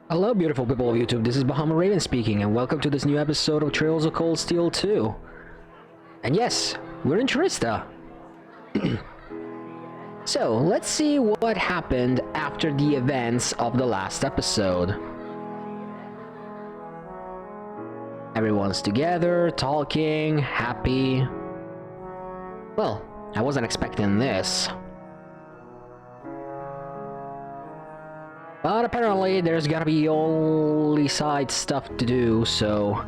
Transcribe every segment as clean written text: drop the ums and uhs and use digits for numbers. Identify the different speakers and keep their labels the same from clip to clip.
Speaker 1: Hello beautiful people of YouTube, this is Bahama Raven speaking, and welcome to this new episode of Trails of Cold Steel 2. And yes, we're in Trista. So, let's see what happened after the events of the last episode. Everyone's together, talking, happy. Well, I wasn't expecting this. But apparently there's gotta be only side stuff to do, so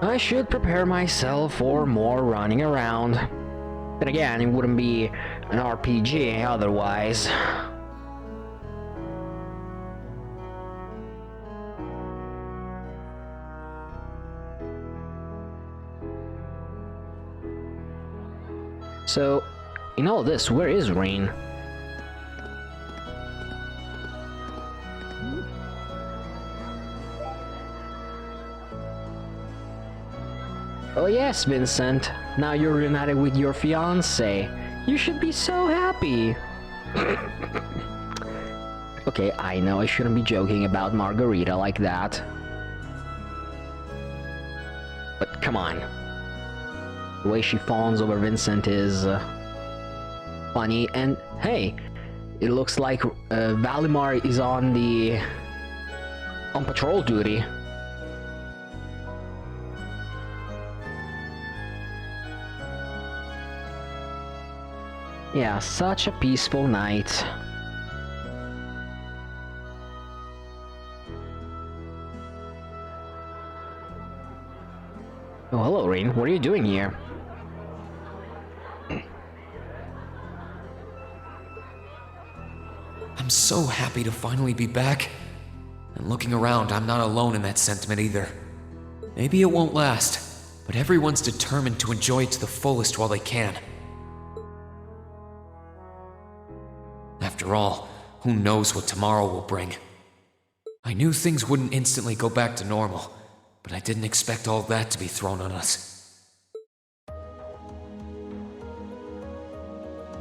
Speaker 1: I should prepare myself for more running around. Then again, it wouldn't be an RPG otherwise. So, in all this, where is Rain? Oh yes, Vincent. Now you're reunited with your fiancé. You should be so happy. Okay, I know I shouldn't be joking about Margarita like that. But come on. The way she fawns over Vincent is funny, and hey, it looks like Valimar is on patrol duty. Yeah, such a peaceful night. Oh, hello, Rain. What are you doing here?
Speaker 2: I'm so happy to finally be back. And looking around, I'm not alone in that sentiment either. Maybe it won't last, but everyone's determined to enjoy it to the fullest while they can. After all, who knows what tomorrow will bring? I knew things wouldn't instantly go back to normal, but I didn't expect all that to be thrown on us.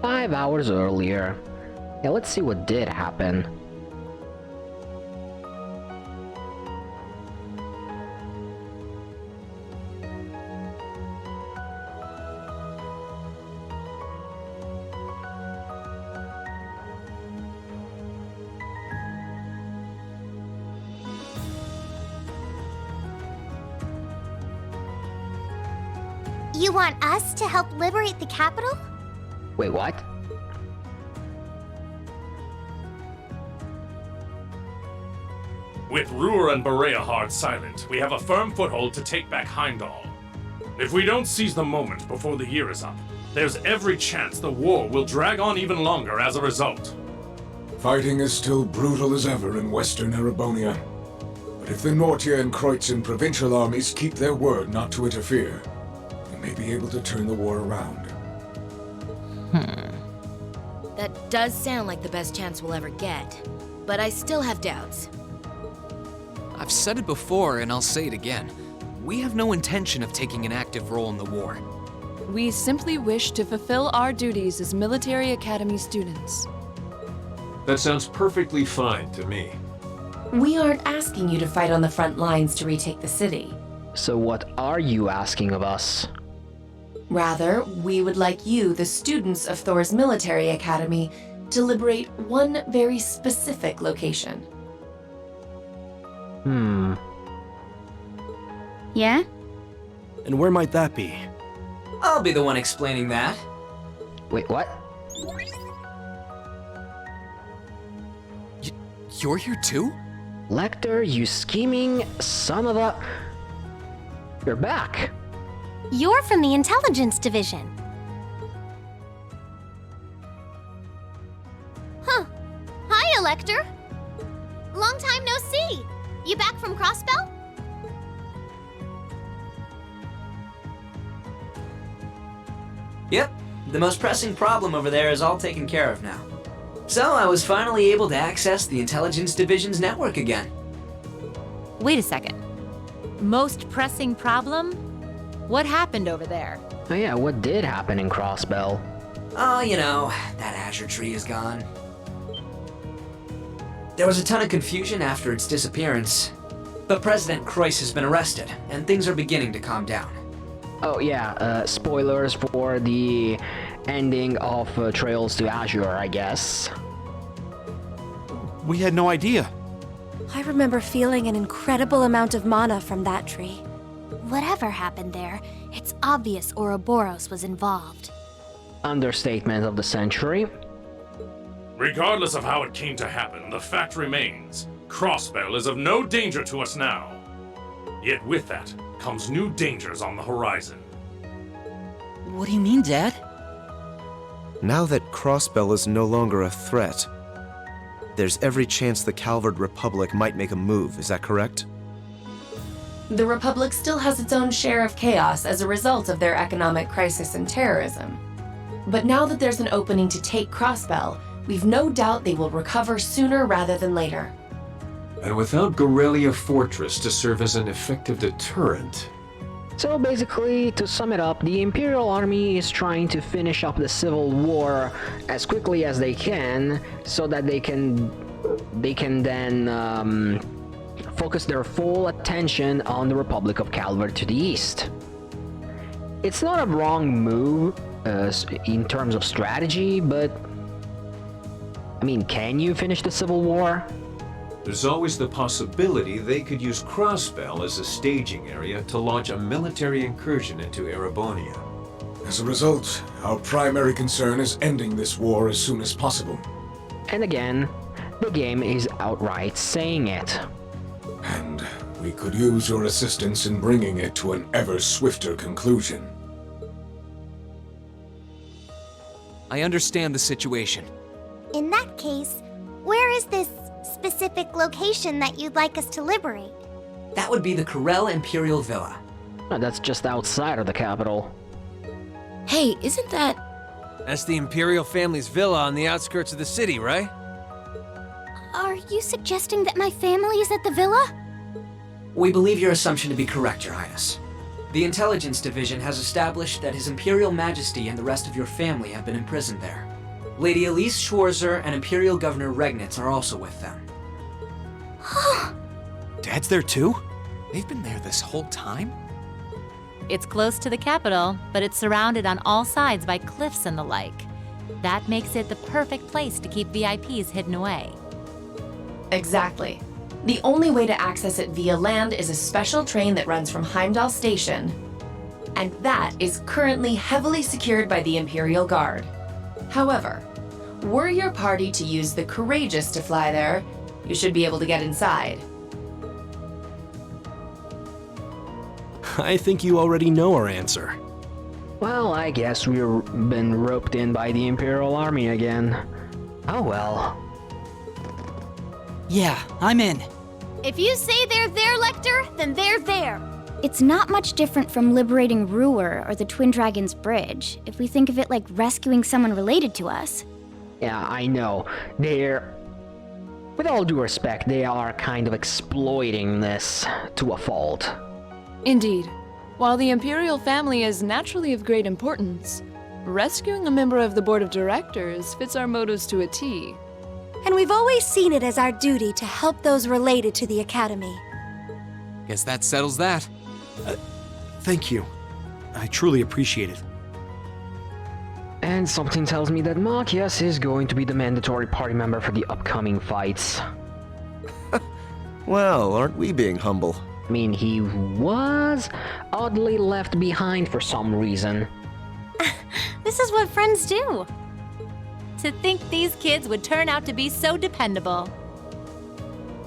Speaker 1: 5 hours earlier. Yeah, let's see what did happen.
Speaker 3: You want us to help liberate the capital?
Speaker 1: Wait, what?
Speaker 4: With Ruhr and Berea silent, we have a firm foothold to take back Heimdall. If we don't seize the moment before the year is up, there's every chance the war will drag on even longer as a result.
Speaker 5: Fighting is still brutal as ever in western Erebonia. But if the Nortia and Kreutzen provincial armies keep their word not to interfere, we may be able to turn the war around.
Speaker 6: That does sound like the best chance we'll ever get, but I still have doubts.
Speaker 2: I've said it before and I'll say it again. We have no intention of taking an active role in the war.
Speaker 7: We simply wish to fulfill our duties as military academy students.
Speaker 8: That sounds perfectly fine to me.
Speaker 9: We aren't asking you to fight on the front lines to retake the city.
Speaker 1: So what are you asking of us?
Speaker 9: Rather, we would like you, the students of Thor's military academy, to liberate one very specific location.
Speaker 3: Yeah?
Speaker 10: And where might that be?
Speaker 11: I'll be the one explaining that.
Speaker 1: Wait, what?
Speaker 2: You're here too?
Speaker 1: Lecter, you scheming son of a... You're back!
Speaker 3: You're from the intelligence division. Huh. Hi, Elector. Long time no see. You back from Crossbell?
Speaker 11: Yep, the most pressing problem over there is all taken care of now. So I was finally able to access the Intelligence Division's network again.
Speaker 6: Wait a second. Most pressing problem? What happened over there?
Speaker 1: Oh yeah, what did happen in Crossbell?
Speaker 11: Oh, you know, that Azure tree is gone. There was a ton of confusion after its disappearance, but President Croix has been arrested, and things are beginning to calm down.
Speaker 1: Oh yeah, spoilers for the ending of Trails to Azure, I guess.
Speaker 10: We had no idea.
Speaker 12: I remember feeling an incredible amount of mana from that tree.
Speaker 3: Whatever happened there, it's obvious Ouroboros was involved.
Speaker 1: Understatement of the century.
Speaker 4: Regardless of how it came to happen, the fact remains, Crossbell is of no danger to us now. Yet with that comes new dangers on the horizon.
Speaker 13: What do you mean, Dad?
Speaker 14: Now that Crossbell is no longer a threat, there's every chance the Calvard Republic might make a move, is that correct?
Speaker 9: The Republic still has its own share of chaos as a result of their economic crisis and terrorism. But now that there's an opening to take Crossbell, we've no doubt they will recover sooner rather than later.
Speaker 8: And without Gorelia Fortress to serve as an effective deterrent...
Speaker 1: So basically, to sum it up, the Imperial Army is trying to finish up the Civil War as quickly as they can, so that they can then focus their full attention on the Republic of Calvard to the east. It's not a wrong move in terms of strategy, but I mean, can you finish the Civil War?
Speaker 8: There's always the possibility they could use Crossbell as a staging area to launch a military incursion into Erebonia.
Speaker 5: As a result, our primary concern is ending this war as soon as possible.
Speaker 1: And again, the game is outright saying it.
Speaker 5: And we could use your assistance in bringing it to an ever swifter conclusion.
Speaker 2: I understand the situation.
Speaker 3: In that case, where is this specific location that you'd like us to liberate?
Speaker 11: That would be the Corel Imperial Villa.
Speaker 1: That's just outside of the capital.
Speaker 12: Hey, isn't that...
Speaker 13: That's the Imperial family's villa on the outskirts of the city, right?
Speaker 3: Are you suggesting that my family is at the villa?
Speaker 11: We believe your assumption to be correct, Your Highness. The Intelligence Division has established that His Imperial Majesty and the rest of your family have been imprisoned there. Lady Elise Schwarzer and Imperial Governor Regnitz are also with them.
Speaker 10: Dad's there too?
Speaker 2: They've been there this whole time?
Speaker 6: It's close to the capital, but it's surrounded on all sides by cliffs and the like. That makes it the perfect place to keep VIPs hidden away.
Speaker 9: Exactly. The only way to access it via land is a special train that runs from Heimdall Station, and that is currently heavily secured by the Imperial Guard. However, were your party to use the Courageous to fly there, you should be able to get inside.
Speaker 10: I think you already know our answer.
Speaker 1: Well, I guess we've been roped in by the Imperial Army again. Oh well.
Speaker 13: Yeah, I'm in.
Speaker 3: If you say they're there, Lecter, then they're there. It's not much different from liberating Ruhr or the Twin Dragons Bridge, if we think of it like rescuing someone related to us.
Speaker 1: Yeah, I know. With all due respect, they are kind of exploiting this to a fault.
Speaker 7: Indeed. While the Imperial family is naturally of great importance, rescuing a member of the Board of Directors fits our motives to a T.
Speaker 12: And we've always seen it as our duty to help those related to the Academy.
Speaker 2: Guess that settles that.
Speaker 10: Thank you. I truly appreciate it.
Speaker 1: And something tells me that Machias is going to be the mandatory party member for the upcoming fights.
Speaker 14: Well, aren't we being humble?
Speaker 1: I mean, he was oddly left behind for some reason.
Speaker 3: This is what friends do.
Speaker 6: To think these kids would turn out to be so dependable.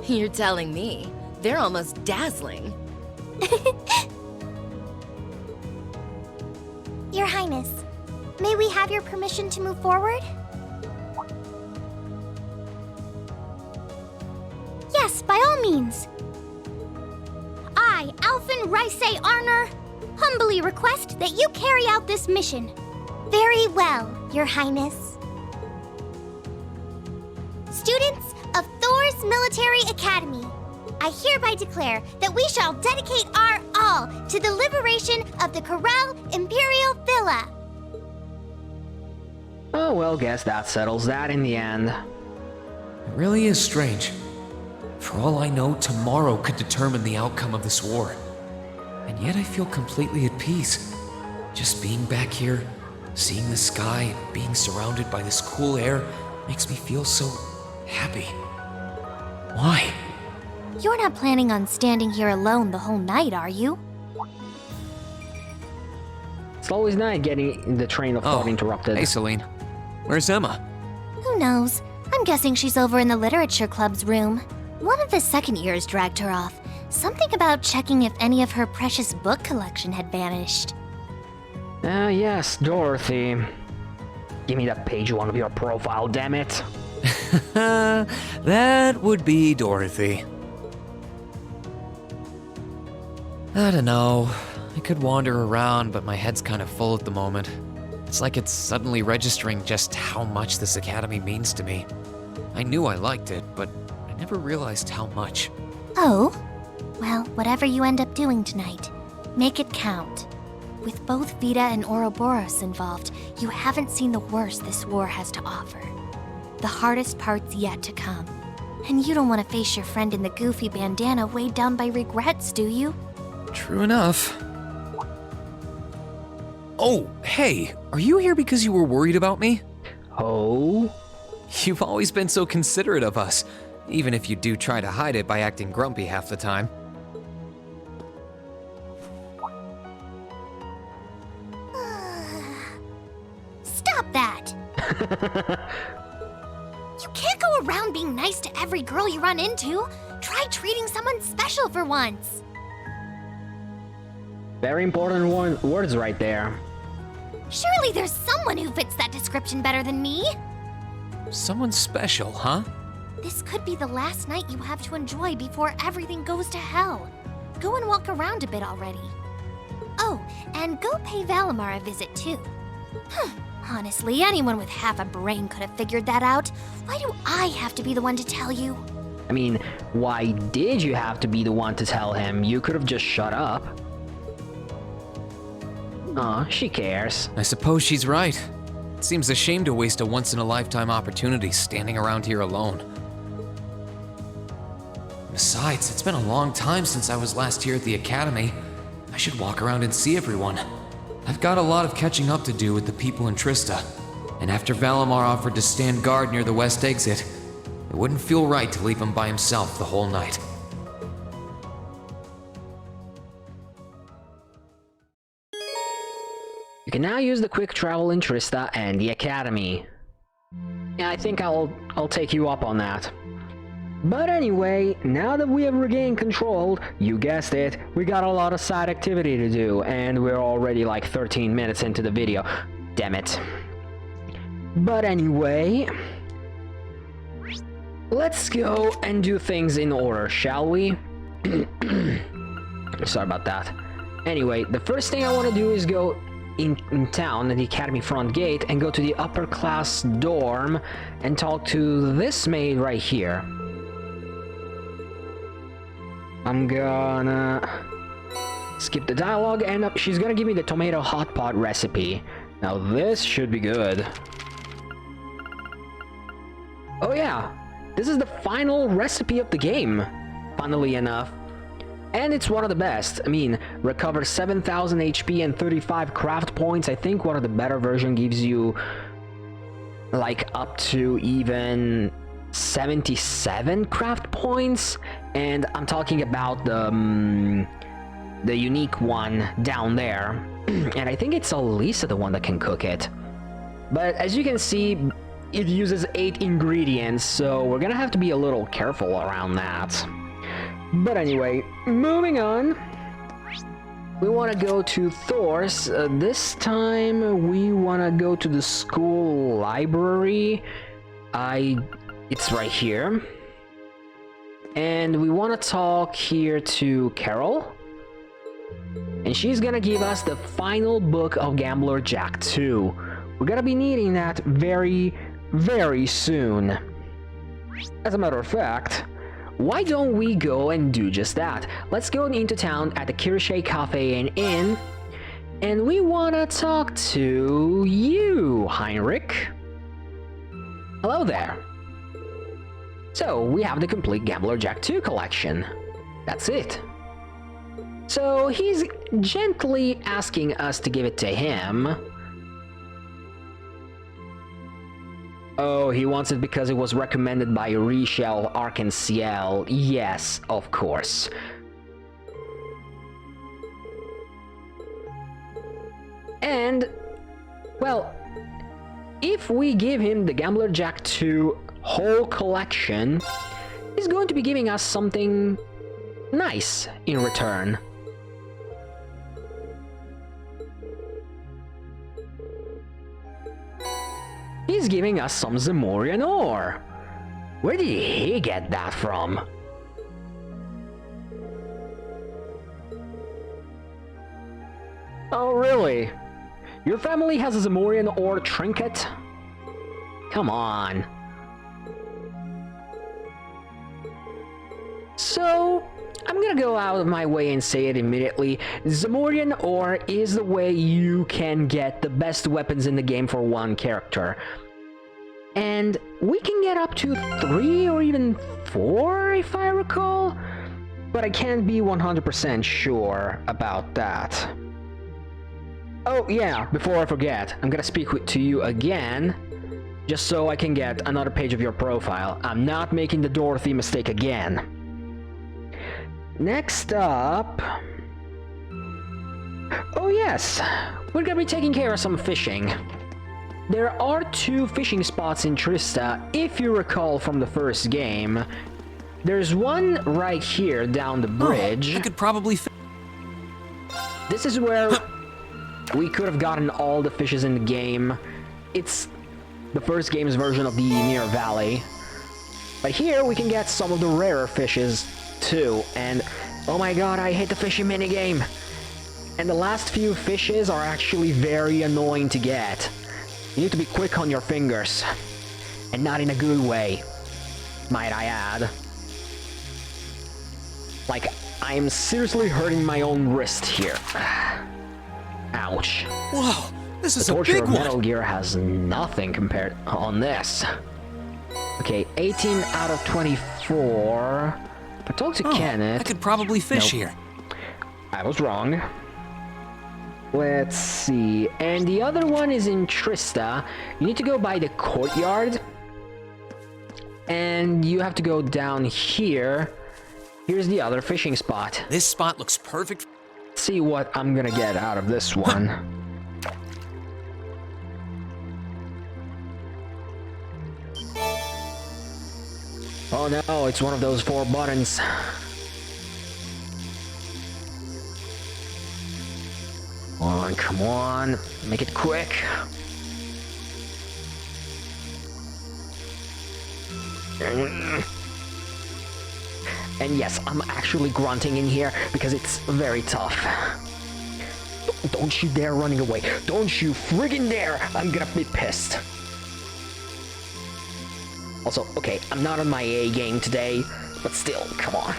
Speaker 12: You're telling me. They're almost dazzling.
Speaker 3: Your Highness, may we have your permission to move forward? Yes, by all means. I, Alphen Rice Arner, humbly request that you carry out this mission. Very well, Your Highness. Students of Thor's Military Academy, I hereby declare that we shall dedicate our all to the liberation of the Corel Imperial Villa.
Speaker 1: Oh well, guess that settles that in the end.
Speaker 2: It really is strange. For all I know, tomorrow could determine the outcome of this war. And yet I feel completely at peace. Just being back here, seeing the sky, and being surrounded by this cool air makes me feel so happy. Why?
Speaker 3: You're not planning on standing here alone the whole night, are you?
Speaker 1: It's always nice getting the train of thought interrupted.
Speaker 2: Hey, Celine. Where's Emma?
Speaker 3: Who knows? I'm guessing she's over in the literature club's room. One of the second years dragged her off. Something about checking if any of her precious book collection had vanished.
Speaker 1: Yes, Dorothy. Give me that page one of your profile, damn it.
Speaker 2: That would be Dorothy. I don't know. I could wander around, but my head's kind of full at the moment. It's like it's suddenly registering just how much this academy means to me. I knew I liked it, but I never realized how much.
Speaker 3: Oh? Well, whatever you end up doing tonight, make it count. With both Vita and Ouroboros involved, you haven't seen the worst this war has to offer. The hardest part's yet to come. And you don't want to face your friend in the goofy bandana weighed down by regrets, do you?
Speaker 2: True enough. Oh, hey, are you here because you were worried about me?
Speaker 1: Oh?
Speaker 2: You've always been so considerate of us, even if you do try to hide it by acting grumpy half the time.
Speaker 3: Stop that! You can't go around being nice to every girl you run into. Try treating someone special for once.
Speaker 1: Very important words right there.
Speaker 3: Surely there's someone who fits that description better than me.
Speaker 2: Someone special, huh?
Speaker 3: This could be the last night you have to enjoy before everything goes to hell. Go and walk around a bit already. Oh, and go pay Valimar a visit too. Honestly, anyone with half a brain could have figured that out. Why do I have to be the one to tell you?
Speaker 1: I mean, why did you have to be the one to tell him? You could have just shut up. Aw, she cares.
Speaker 2: I suppose she's right. It seems a shame to waste a once-in-a-lifetime opportunity standing around here alone. Besides, it's been a long time since I was last here at the academy. I should walk around and see everyone. I've got a lot of catching up to do with the people in Trista. And after Valimar offered to stand guard near the west exit, it wouldn't feel right to leave him by himself the whole night.
Speaker 1: You can now use the quick travel in Trista and the Academy. Yeah, I think I'll take you up on that. But anyway, now that we have regained control, you guessed it, we got a lot of side activity to do, and we're already like 13 minutes into the video. Damn it. But anyway, let's go and do things in order, shall we? Sorry about that. Anyway, the first thing I want to do is go in town at the academy front gate and go to the upper class dorm and talk to this maid right here. I'm gonna skip the dialogue and she's gonna give me the tomato hot pot recipe. Now this should be good. Oh yeah, this is the final recipe of the game, funnily enough. And it's one of the best. I mean, recover 7,000 HP and 35 craft points. I think one of the better version gives you like up to even 77 craft points. And I'm talking about the unique one down there. And I think it's Elisa the one that can cook it. But as you can see, it uses 8 ingredients, so we're gonna have to be a little careful around that. But anyway, moving on. We want to go to Thor's. This time we want to go to the school library. It's right here. And we want to talk here to Carol. And she's gonna give us the final book of Gambler Jack 2. We're gonna be needing that very, very soon. As a matter of fact, why don't we go and do just that? Let's go into town at the Kirishe Cafe and Inn, and we want to talk to you, Heinrich. Hello there. So, we have the complete Gambler Jack 2 collection. That's it. So, he's gently asking us to give it to him. Oh, he wants it because it was recommended by Reshell Arkanciel. Yes, of course. And, well, if we give him the Gambler Jack 2 whole collection, he's going to be giving us something nice in return. He's giving us some Zamorian ore. Where did he get that from? Oh, really? Your family has a Zamorian ore trinket? Come on. So, I'm gonna go out of my way and say it immediately. Zamorian ore is the way you can get the best weapons in the game for one character. And we can get up to 3 or even 4, if I recall. But I can't be 100% sure about that. Oh yeah, before I forget, I'm gonna speak to you again, just so I can get another page of your profile. I'm not making the Dorothy mistake again. Next up... Oh yes, we're gonna be taking care of some fishing. There are 2 fishing spots in Trista, if you recall from the first game. There's one right here down the bridge.
Speaker 11: I could probably...
Speaker 1: This is where we could have gotten all the fishes in the game. It's the first game's version of the Ymir Valley. But here we can get some of the rarer fishes too, and oh my god, I hate the fishing minigame. And the last few fishes are actually very annoying to get. You need to be quick on your fingers, and not in a good way, might I add. Like, I'm seriously hurting my own wrist here. Ouch.
Speaker 11: Whoa, this is
Speaker 1: the
Speaker 11: a
Speaker 1: torture
Speaker 11: big
Speaker 1: of
Speaker 11: one.
Speaker 1: Metal Gear has nothing compared on this. Okay, 18 out of 24. I talked to Kenneth.
Speaker 11: I could probably fish here.
Speaker 1: I was wrong. Let's see. And the other one is in Trista. You need to go by the courtyard. And you have to go down here. Here's the other fishing spot.
Speaker 11: This spot looks perfect.
Speaker 1: Let's see what I'm gonna get out of this one. Oh no, it's one of those 4 buttons. Come on, make it quick. And yes, I'm actually grunting in here because it's very tough. Don't you dare running away. Don't you friggin' dare! I'm gonna be pissed. Also, okay, I'm not on my A game today, but still, come on.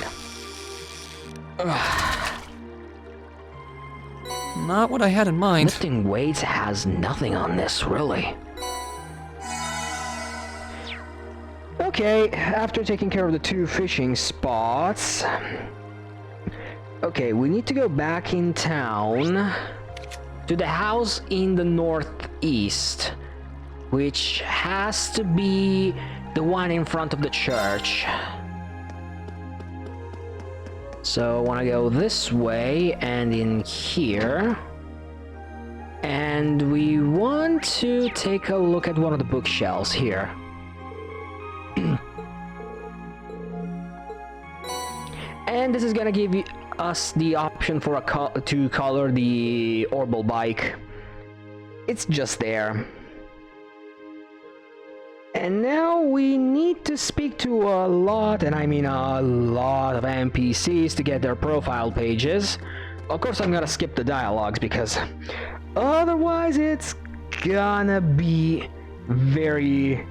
Speaker 11: Not what I had in mind.
Speaker 1: Lifting weights has nothing on this, really. Okay, after taking care of the 2 fishing spots... Okay, we need to go back in town to the house in the northeast, which has to be the one in front of the church. So I want to go this way and in here. And we want to take a look at one of the bookshelves here. And this is gonna give us the option for to color the Orbital bike. It's just there. And now we need to speak to a lot, and I mean a lot of NPCs to get their profile pages. Of course I'm gonna skip the dialogues because otherwise it's gonna be very,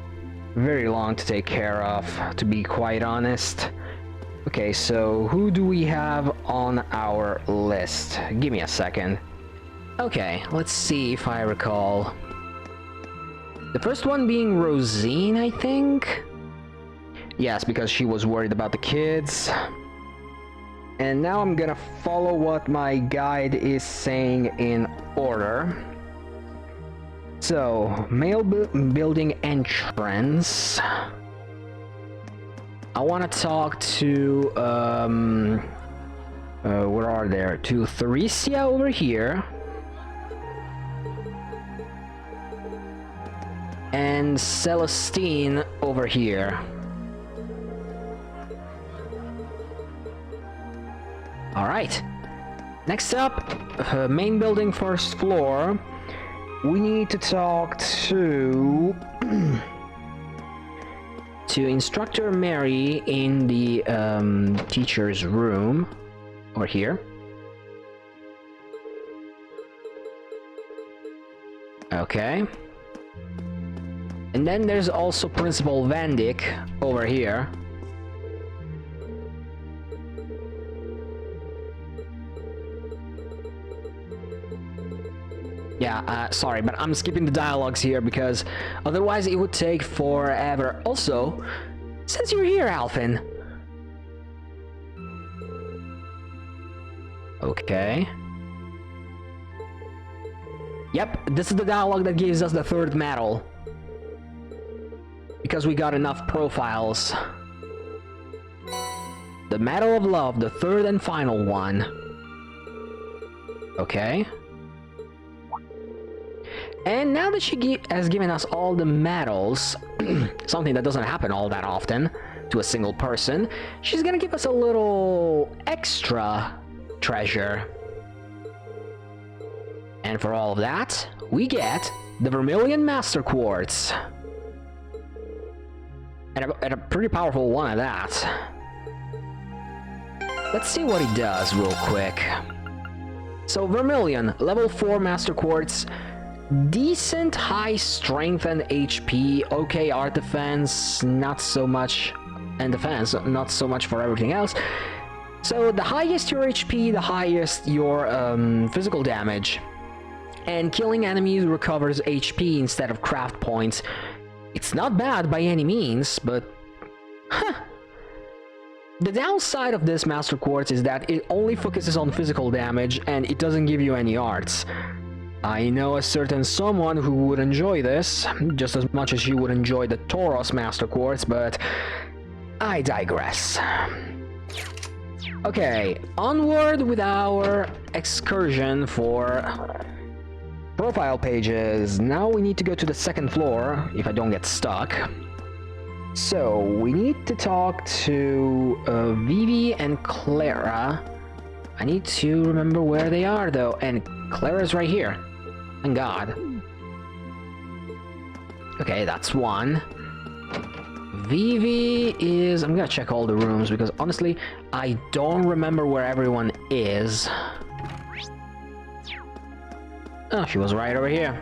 Speaker 1: very long to take care of, to be quite honest. Okay, so who do we have on our list? Give me a second. Okay, let's see if I recall. The first one being Rosine, I think? Yes, because she was worried about the kids. And now I'm gonna follow what my guide is saying in order. So, mail building entrance. I want to talk to, where are there? To Theresia over here. And Celestine over here. Alright. Next up, main building, first floor. We need to talk to... to Instructor Mary in the teacher's room. Over here. Okay. And then there's also Principal Vandyck over here. Yeah, sorry, but I'm skipping the dialogues here because otherwise it would take forever. Also, since you're here, Alphen. Okay. Yep, this is the dialogue that gives us the third medal. Because we got enough profiles. The Medal of Love, the third and final one. Okay. And now that she has given us all the medals, something that doesn't happen all that often to a single person, she's gonna give us a little extra treasure. And for all of that, we get the Vermilion Master Quartz. And a pretty powerful one at that. Let's see what he does real quick. So Vermilion, level 4 Master Quartz. Decent high strength and HP, okay art defense, not so much, and defense, not so much for everything else. So the highest your HP, the highest your physical damage. And killing enemies recovers HP instead of craft points. It's not bad by any means, but... Huh. The downside of this Master Quartz is that it only focuses on physical damage and it doesn't give you any arts. I know a certain someone who would enjoy this, just as much as you would enjoy the Tauros Master Quartz, but I digress. Okay, onward with our excursion for profile pages. Now we need to go to the second floor, if I don't get stuck. So, we need to talk to Vivi and Clara. I need to remember where they are, though, and Clara's right here. Thank God. Okay, that's one. Vivi is... I'm gonna check all the rooms, because honestly, I don't remember where everyone is. Oh, she was right over here.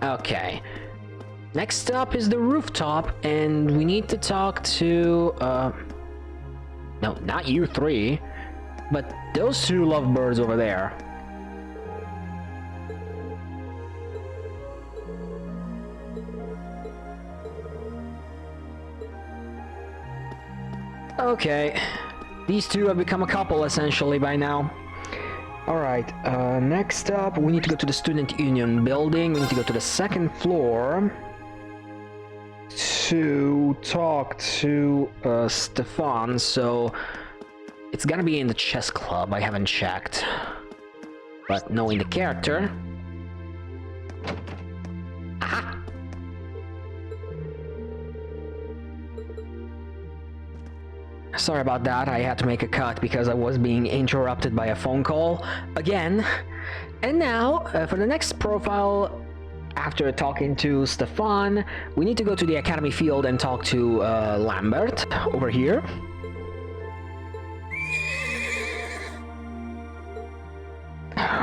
Speaker 1: Okay. Next up is the rooftop, and we need to talk to, no, not you three, but those two lovebirds over there. Okay, these two have become a couple essentially by now. Alright, next up we need to go to the Student Union building. We need to go to the second floor to talk to Stefan, so it's gonna be in the chess club. I haven't checked, but knowing the character... Aha! Sorry about that, I had to make a cut because I was being interrupted by a phone call again. And now, for the next profile, after talking to Stefan, we need to go to the Academy Field and talk to Lambert over here.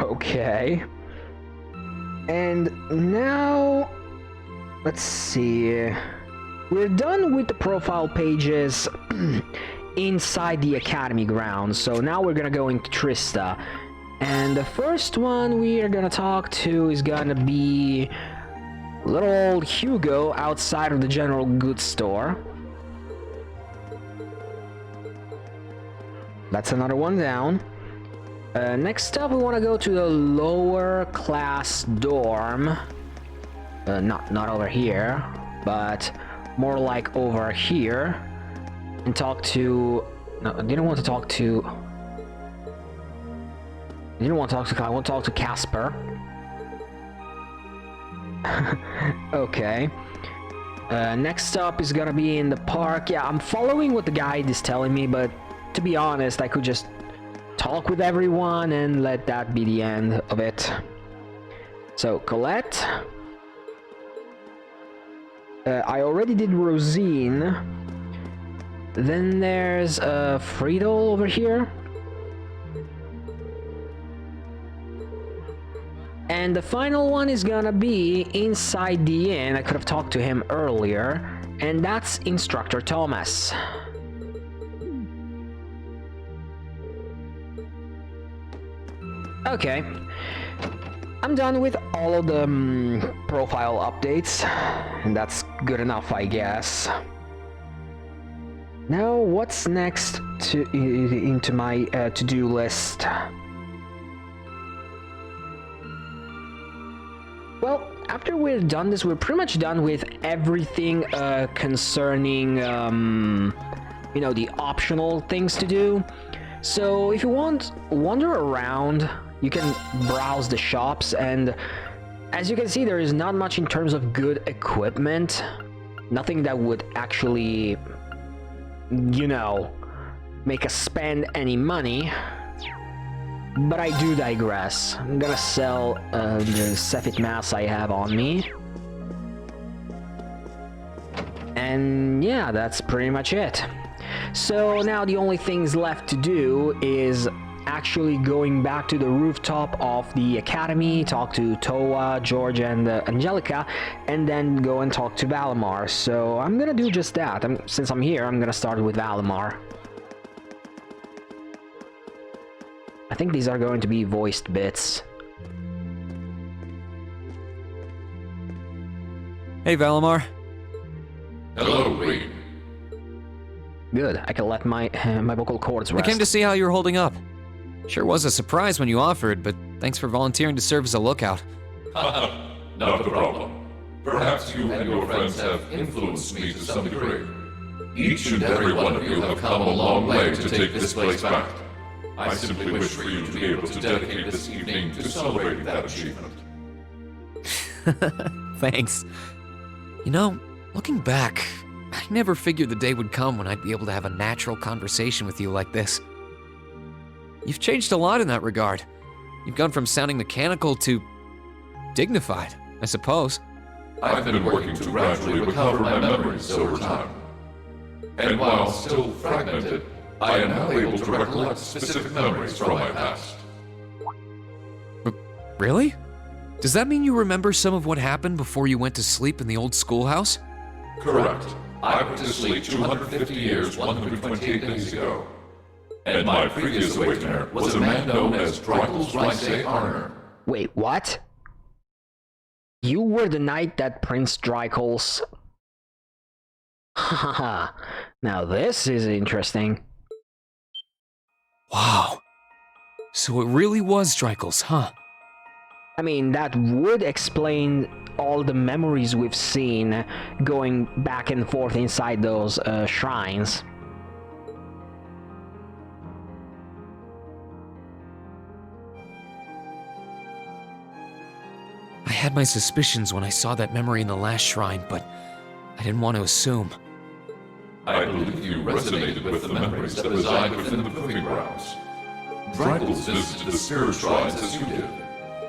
Speaker 1: Okay. And now, let's see. We're done with the profile pages inside the Academy grounds, so now we're gonna go into Trista. And the first one we are gonna talk to is gonna be little old Hugo outside of the general goods store. That's another one down. Next up, we want to go to the lower class dorm. Not over here, but more like over here. And talk to... No, I didn't want to talk to... I didn't want to talk to Kyle, I want to talk to Casper. Okay. Next up is gonna be in the park. Yeah, I'm following what the guide is telling me, but to be honest, I could just talk with everyone and let that be the end of it. So, Colette. I already did Rosine. Then there's Friedel over here. And the final one is gonna be inside the inn. I could have talked to him earlier. And that's Instructor Thomas. Okay. I'm done with all of the profile updates. And that's good enough, I guess. Now, what's next into my to-do list? Well, after we're done this, we're pretty much done with everything concerning, you know, the optional things to do. So if you want, wander around, you can browse the shops, and as you can see, there is not much in terms of good equipment. Nothing that would actually, you know, make us spend any money. But I do digress. I'm gonna sell the Cephit mass I have on me. And yeah, that's pretty much it. So now the only things left to do is actually going back to the rooftop of the academy, talk to Toa, George, and Angelica, and then go and talk to Valimar. So I'm gonna do just that. Since I'm here, I'm gonna start with Valimar. I think these are going to be voiced bits.
Speaker 2: Hey, Valimar.
Speaker 15: Hello, Reed.
Speaker 1: Good, I can let my vocal cords rest.
Speaker 2: I came to see how you're holding up. Sure was a surprise when you offered, but thanks for volunteering to serve as a lookout.
Speaker 15: Not a problem. Perhaps you and your friends have influenced me to some degree. Each and every one of you have come a long way to take this place back. I simply wish for you to be able to dedicate this evening to celebrating that achievement.
Speaker 2: Thanks. You know, looking back, I never figured the day would come when I'd be able to have a natural conversation with you like this. You've changed a lot in that regard. You've gone from sounding mechanical to dignified, I suppose.
Speaker 15: I've been working to gradually recover my memories over time. And while still fragmented, I am now able to recollect specific memories from my past.
Speaker 2: Really? Does that mean you remember some of what happened before you went to sleep in the old schoolhouse?
Speaker 15: Correct. I went to sleep 250 years, 128 days ago. And my previous awakener was a man known as Arner.
Speaker 1: Wait, what? You were the night that Prince Drycols... Haha, now this is interesting.
Speaker 2: Wow. So it really was Drycols, huh?
Speaker 1: I mean, that would explain all the memories we've seen going back and forth inside those shrines.
Speaker 2: I had my suspicions when I saw that memory in the last shrine, but I didn't want to assume.
Speaker 15: I believe you resonated with the memories that reside within the proving grounds. Drycols visited the spirit shrines as you did.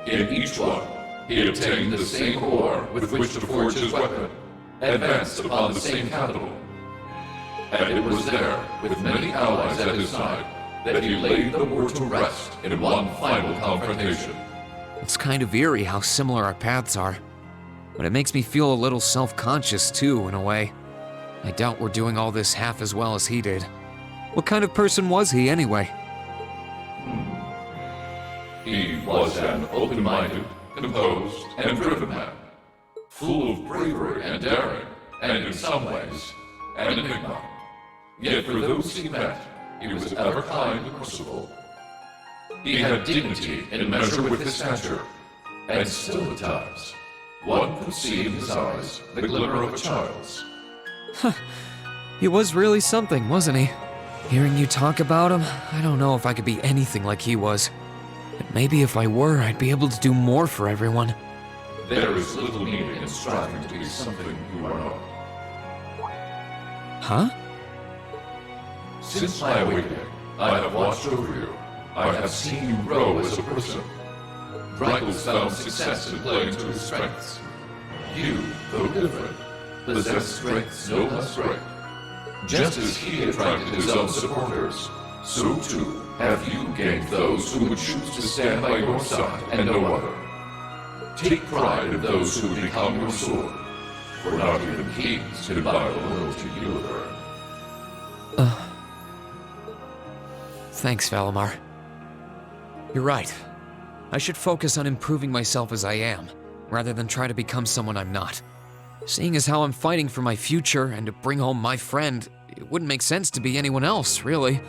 Speaker 15: In each one, he obtained the same ore with which to forge his weapon, advanced upon the same capital. And it was there, with many allies at his side, that he laid the war to rest in one final confrontation.
Speaker 2: It's kind of eerie how similar our paths are, but it makes me feel a little self-conscious too, in a way. I doubt we're doing all this half as well as he did. What kind of person was he, anyway?
Speaker 15: open-minded, composed, and driven man. Full of bravery and daring, and in some ways, an enigma. Yet for those he met, he was ever kind and merciful. He had dignity in measure with his stature, and still at times, one could see in his eyes the glimmer of a child's.
Speaker 2: He was really something, wasn't he? Hearing you talk about him, I don't know if I could be anything like he was. But maybe if I were, I'd be able to do more for everyone.
Speaker 15: There is little need in striving to be something you are not.
Speaker 2: Huh?
Speaker 15: Since my awakening, I have watched over you. I have seen you grow as a person. Drykel's found success in playing to his strengths. You, though different, possess strengths no less great. Just as he attracted his own supporters, so too have you gained those who would choose to stand by your side and no other. Take pride in those who become your sword, for not even kings can buy the loyalty you have earned.
Speaker 2: Thanks, Valimar. You're right. I should focus on improving myself as I am, rather than try to become someone I'm not. Seeing as how I'm fighting for my future and to bring home my friend, it wouldn't make sense to be anyone else, really.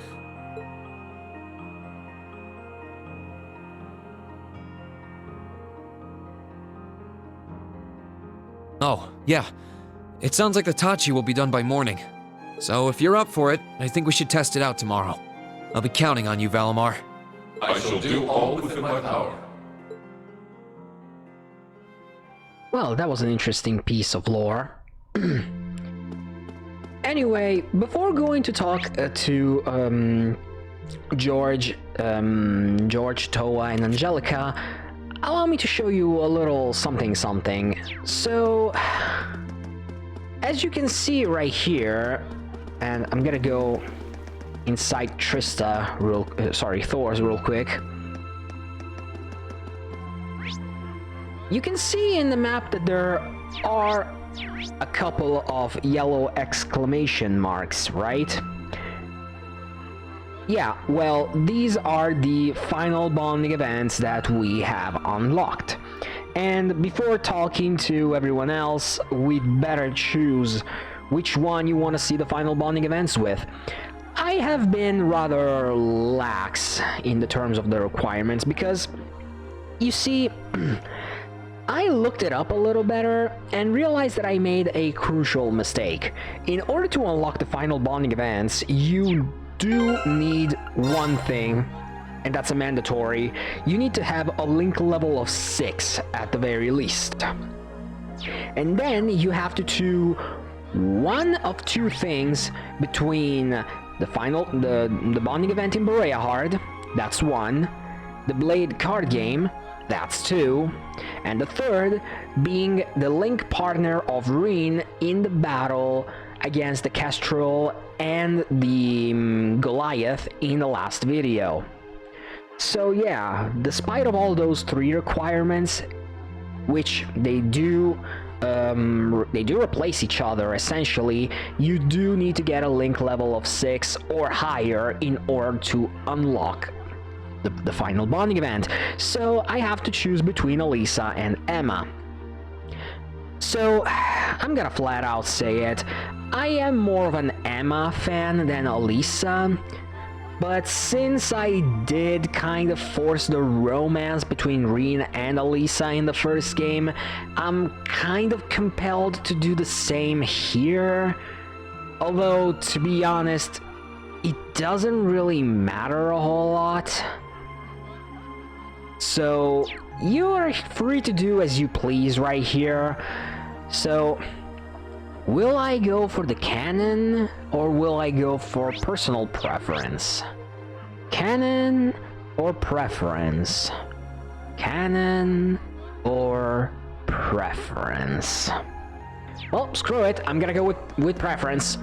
Speaker 2: Oh, yeah. It sounds like the Tachi will be done by morning. So if you're up for it, I think we should test it out tomorrow. I'll be counting on you, Valimar.
Speaker 15: I shall do all within my power.
Speaker 1: Well, that was an interesting piece of lore. Anyway, before going to talk to George, Toa, and Angelica, allow me to show you a little something. So, as you can see right here, and I'm gonna go inside Thor's real quick. You can see in the map that there are a couple of yellow exclamation marks, right? Yeah, well, these are the final bonding events that we have unlocked. And before talking to everyone else, we'd better choose which one you want to see the final bonding events with. I have been rather lax in the terms of the requirements because, you see, I looked it up a little better and realized that I made a crucial mistake. In order to unlock the final bonding events, you do need one thing, and that's a mandatory. You need to have a link level of 6 at the very least. And then you have to do one of two things between the bonding event in Boreahard, that's 1, the Blade card game, that's 2, and the third being the link partner of Reen in the battle against the Kestrel and the Goliath in the last video. So yeah, despite of all those 3 requirements, which they do replace each other essentially, you do need to get a link level of 6 or higher in order to unlock the final bonding event. So I have to choose between Elisa and Emma. So I'm gonna flat out say it, I am more of an Emma fan than Elisa, but since I did kind of force the romance between Reen and Elisa in the first game, I'm kind of compelled to do the same here. Although, to be honest, it doesn't really matter a whole lot. So, you are free to do as you please right here. So, will I go for the canon, or will I go for personal preference? Canon or preference? Canon or preference? Well, screw it, I'm gonna go with preference.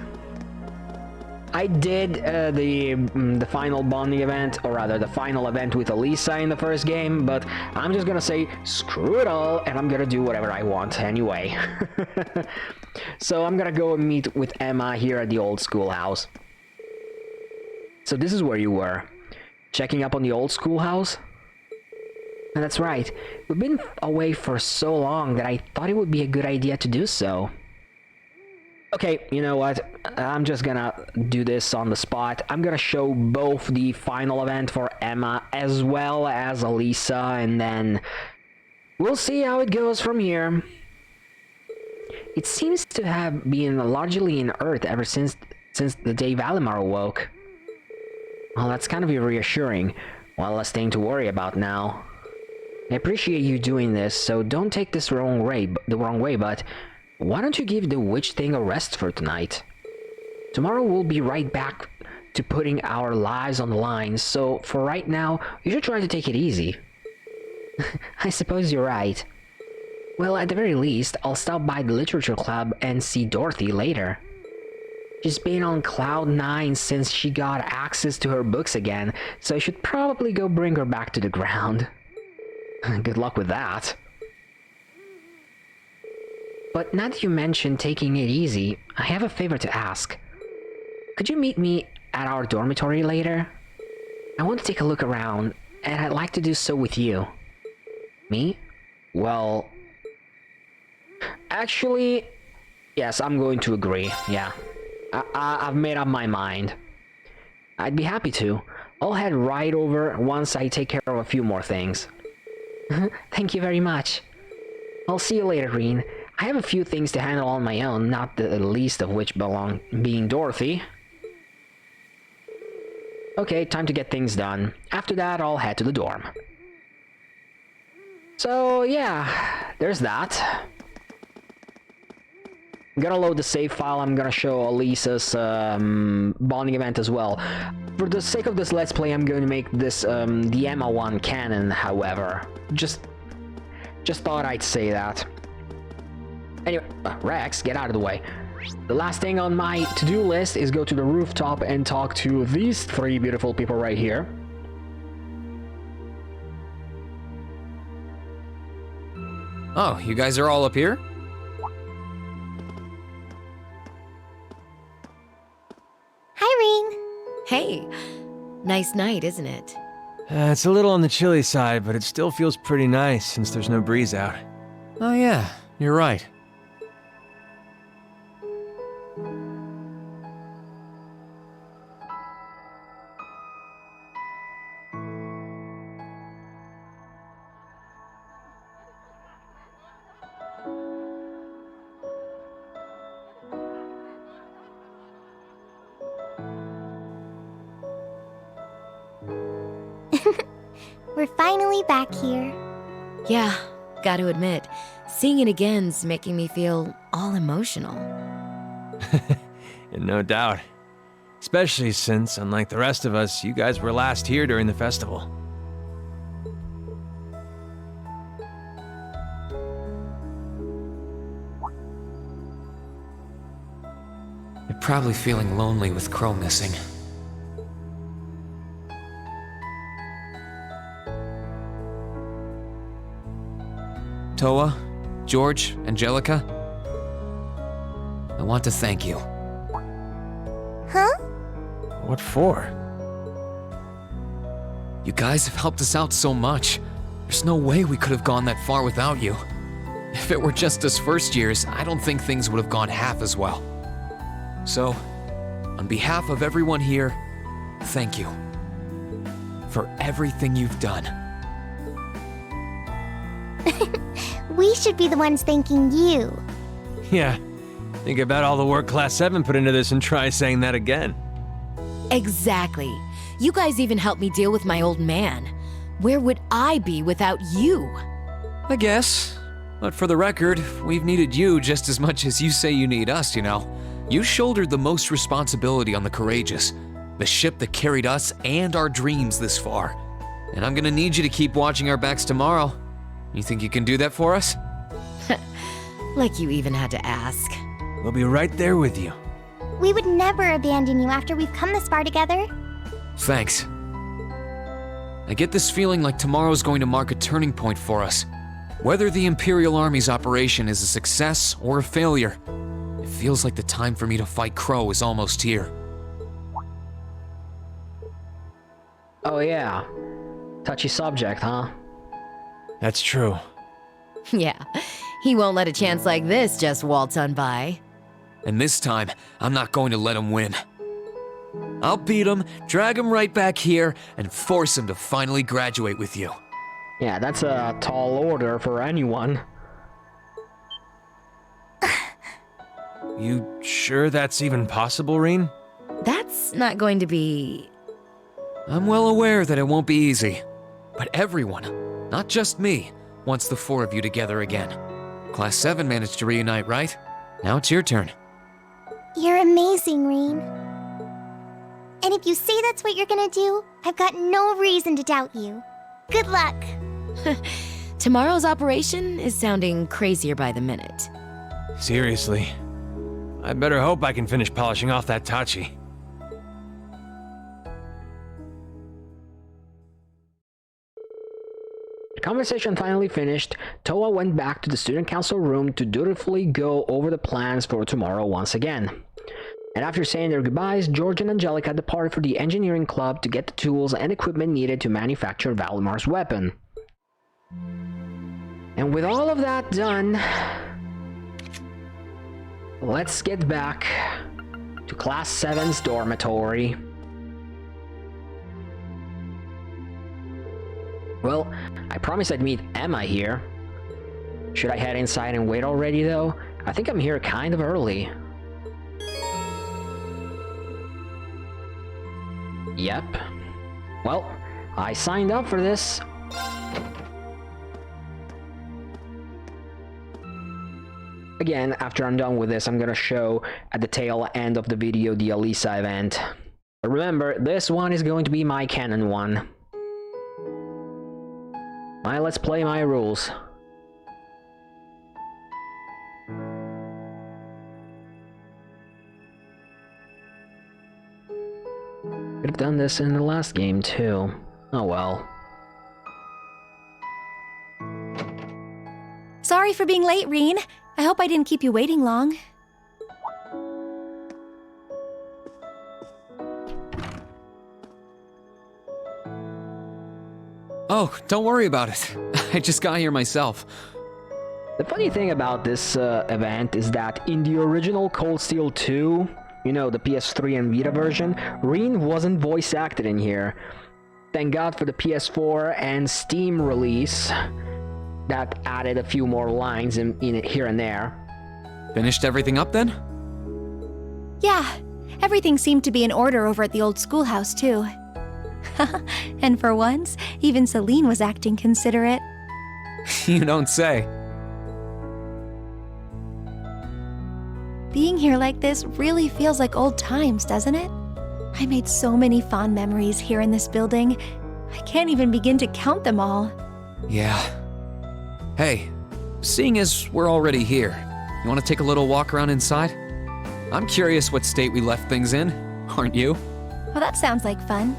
Speaker 1: I did the final bonding event, or rather the final event with Elisa in the first game, but I'm just gonna say screw it all, and I'm gonna do whatever I want anyway. So I'm gonna go and meet with Emma here at the old schoolhouse. So this is where you were. Checking up on the old schoolhouse? That's right. We've been away for so long that I thought it would be a good idea to do so. Okay, you know what? I'm just gonna do this on the spot. I'm gonna show both the final event for Emma as well as Elisa, and then we'll see how it goes from here. It seems to have been largely inert ever since the day Valimar awoke. Well, that's kind of reassuring. One less thing to worry about now. I appreciate you doing this, so don't take this the wrong way, but why don't you give the witch thing a rest for tonight? Tomorrow we'll be right back to putting our lives on the line, so for right now, you should try to take it easy. I suppose you're right. Well, at the very least, I'll stop by the literature club and see Dorothy later. She's been on cloud 9 since she got access to her books again, so I should probably go bring her back to the ground. Good luck with that. But now that you mentioned taking it easy, I have a favor to ask. Could you meet me at our dormitory later? I want to take a look around, and I'd like to do so with you. Me? Well... Actually... Yes, I'm going to agree, yeah. I've made up my mind. I'd be happy to. I'll head right over once I take care of a few more things. Thank you very much. I'll see you later, Reen. I have a few things to handle on my own, not the least of which being Dorothy. Okay, time to get things done. After that, I'll head to the dorm. So, yeah, there's that. I'm gonna load the save file. I'm gonna show Elisa's bonding event as well. For the sake of this let's play, I'm going to make this the Emma one canon, however. Just thought I'd say that. Anyway, Rex, get out of the way. The last thing on my to-do list is go to the rooftop and talk to these three beautiful people right here.
Speaker 2: Oh, you guys are all up here?
Speaker 3: Hi, Reen.
Speaker 16: Hey, nice night, isn't it?
Speaker 13: It's a little on the chilly side, but it still feels pretty nice since there's no breeze out.
Speaker 2: Oh yeah, you're right.
Speaker 3: We're finally back here.
Speaker 16: Yeah, gotta admit, seeing it again's making me feel all emotional.
Speaker 13: No doubt. Especially since, unlike the rest of us, you guys were last here during the festival.
Speaker 2: You're probably feeling lonely with Crow missing. Toa, George, Angelica, I want to thank you.
Speaker 3: Huh?
Speaker 13: What for?
Speaker 2: You guys have helped us out so much. There's no way we could have gone that far without you. If it were just us first years, I don't think things would have gone half as well. So, on behalf of everyone here, thank you for everything you've done.
Speaker 3: We should be the ones thanking you.
Speaker 13: Yeah, think about all the work Class 7 put into this and try saying that again.
Speaker 16: Exactly. You guys even helped me deal with my old man. Where would I be without you?
Speaker 2: I guess. But for the record, we've needed you just as much as you say you need us, you know. You shouldered the most responsibility on the Courageous, the ship that carried us and our dreams this far. And I'm gonna need you to keep watching our backs tomorrow. You think you can do that for us?
Speaker 16: Like you even had to ask.
Speaker 13: We'll be right there with you.
Speaker 3: We would never abandon you after we've come this far together.
Speaker 2: Thanks. I get this feeling like tomorrow's going to mark a turning point for us. Whether the Imperial Army's operation is a success or a failure, it feels like the time for me to fight Crow is almost here.
Speaker 1: Oh yeah. Touchy subject, huh?
Speaker 13: That's true.
Speaker 16: Yeah, he won't let a chance like this just waltz on by.
Speaker 2: And this time, I'm not going to let him win. I'll beat him, drag him right back here, and force him to finally graduate with you.
Speaker 1: Yeah, that's a tall order for anyone.
Speaker 13: You sure that's even possible, Reen?
Speaker 16: That's not going to be...
Speaker 2: I'm well aware that it won't be easy. But everyone, not just me, wants the four of you together again. Class 7 managed to reunite, right? Now it's your turn.
Speaker 3: You're amazing, Reen. And if you say that's what you're gonna do, I've got no reason to doubt you. Good luck.
Speaker 16: Tomorrow's operation is sounding crazier by the minute.
Speaker 13: Seriously. I better hope I can finish polishing off that Tachi.
Speaker 1: The conversation finally finished. Toa went back to the student council room to dutifully go over the plans for tomorrow once again. And after saying their goodbyes, George and Angelica departed for the engineering club to get the tools and equipment needed to manufacture Valimar's weapon. And with all of that done, let's get back to Class 7's dormitory. Well, I promised I'd meet Emma here. Should I head inside and wait already, though? I think I'm here kind of early. Yep. Well, I signed up for this. Again, after I'm done with this, I'm gonna show at the tail end of the video the Elisa event. But remember, this one is going to be my canon one. Let's play my rules. Could have done this in the last game too. Oh well.
Speaker 12: Sorry for being late, Reen. I hope I didn't keep you waiting long.
Speaker 2: Oh, don't worry about it. I just got here myself.
Speaker 1: The funny thing about this event is that in the original Cold Steel 2, you know, the PS3 and Vita version, Reen wasn't voice acted in here. Thank God for the PS4 and Steam release that added a few more lines in it here and there.
Speaker 2: Finished everything up then?
Speaker 12: Yeah, everything seemed to be in order over at the old schoolhouse, too. And for once, even Celine was acting considerate.
Speaker 2: You don't say.
Speaker 12: Being here like this really feels like old times, doesn't it? I made so many fond memories here in this building. I can't even begin to count them all.
Speaker 2: Yeah. Hey, seeing as we're already here, you want to take a little walk around inside? I'm curious what state we left things in, aren't you?
Speaker 12: Well, that sounds like fun.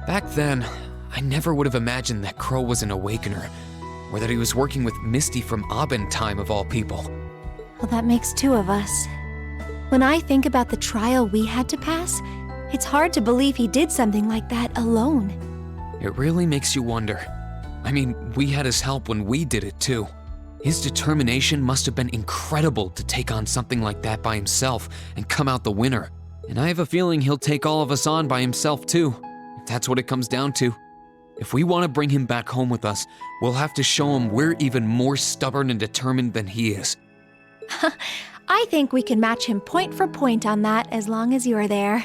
Speaker 2: Back then, I never would have imagined that Crow was an Awakener, or that he was working with Misty from Aben time of all people.
Speaker 12: Well, that makes two of us. When I think about the trial we had to pass, it's hard to believe he did something like that alone.
Speaker 2: It really makes you wonder. I mean, we had his help when we did it too. His determination must have been incredible to take on something like that by himself and come out the winner. And I have a feeling he'll take all of us on by himself too. That's what it comes down to. If we want to bring him back home with us, we'll have to show him we're even more stubborn and determined than he is.
Speaker 12: I think we can match him point for point on that as long as you're there.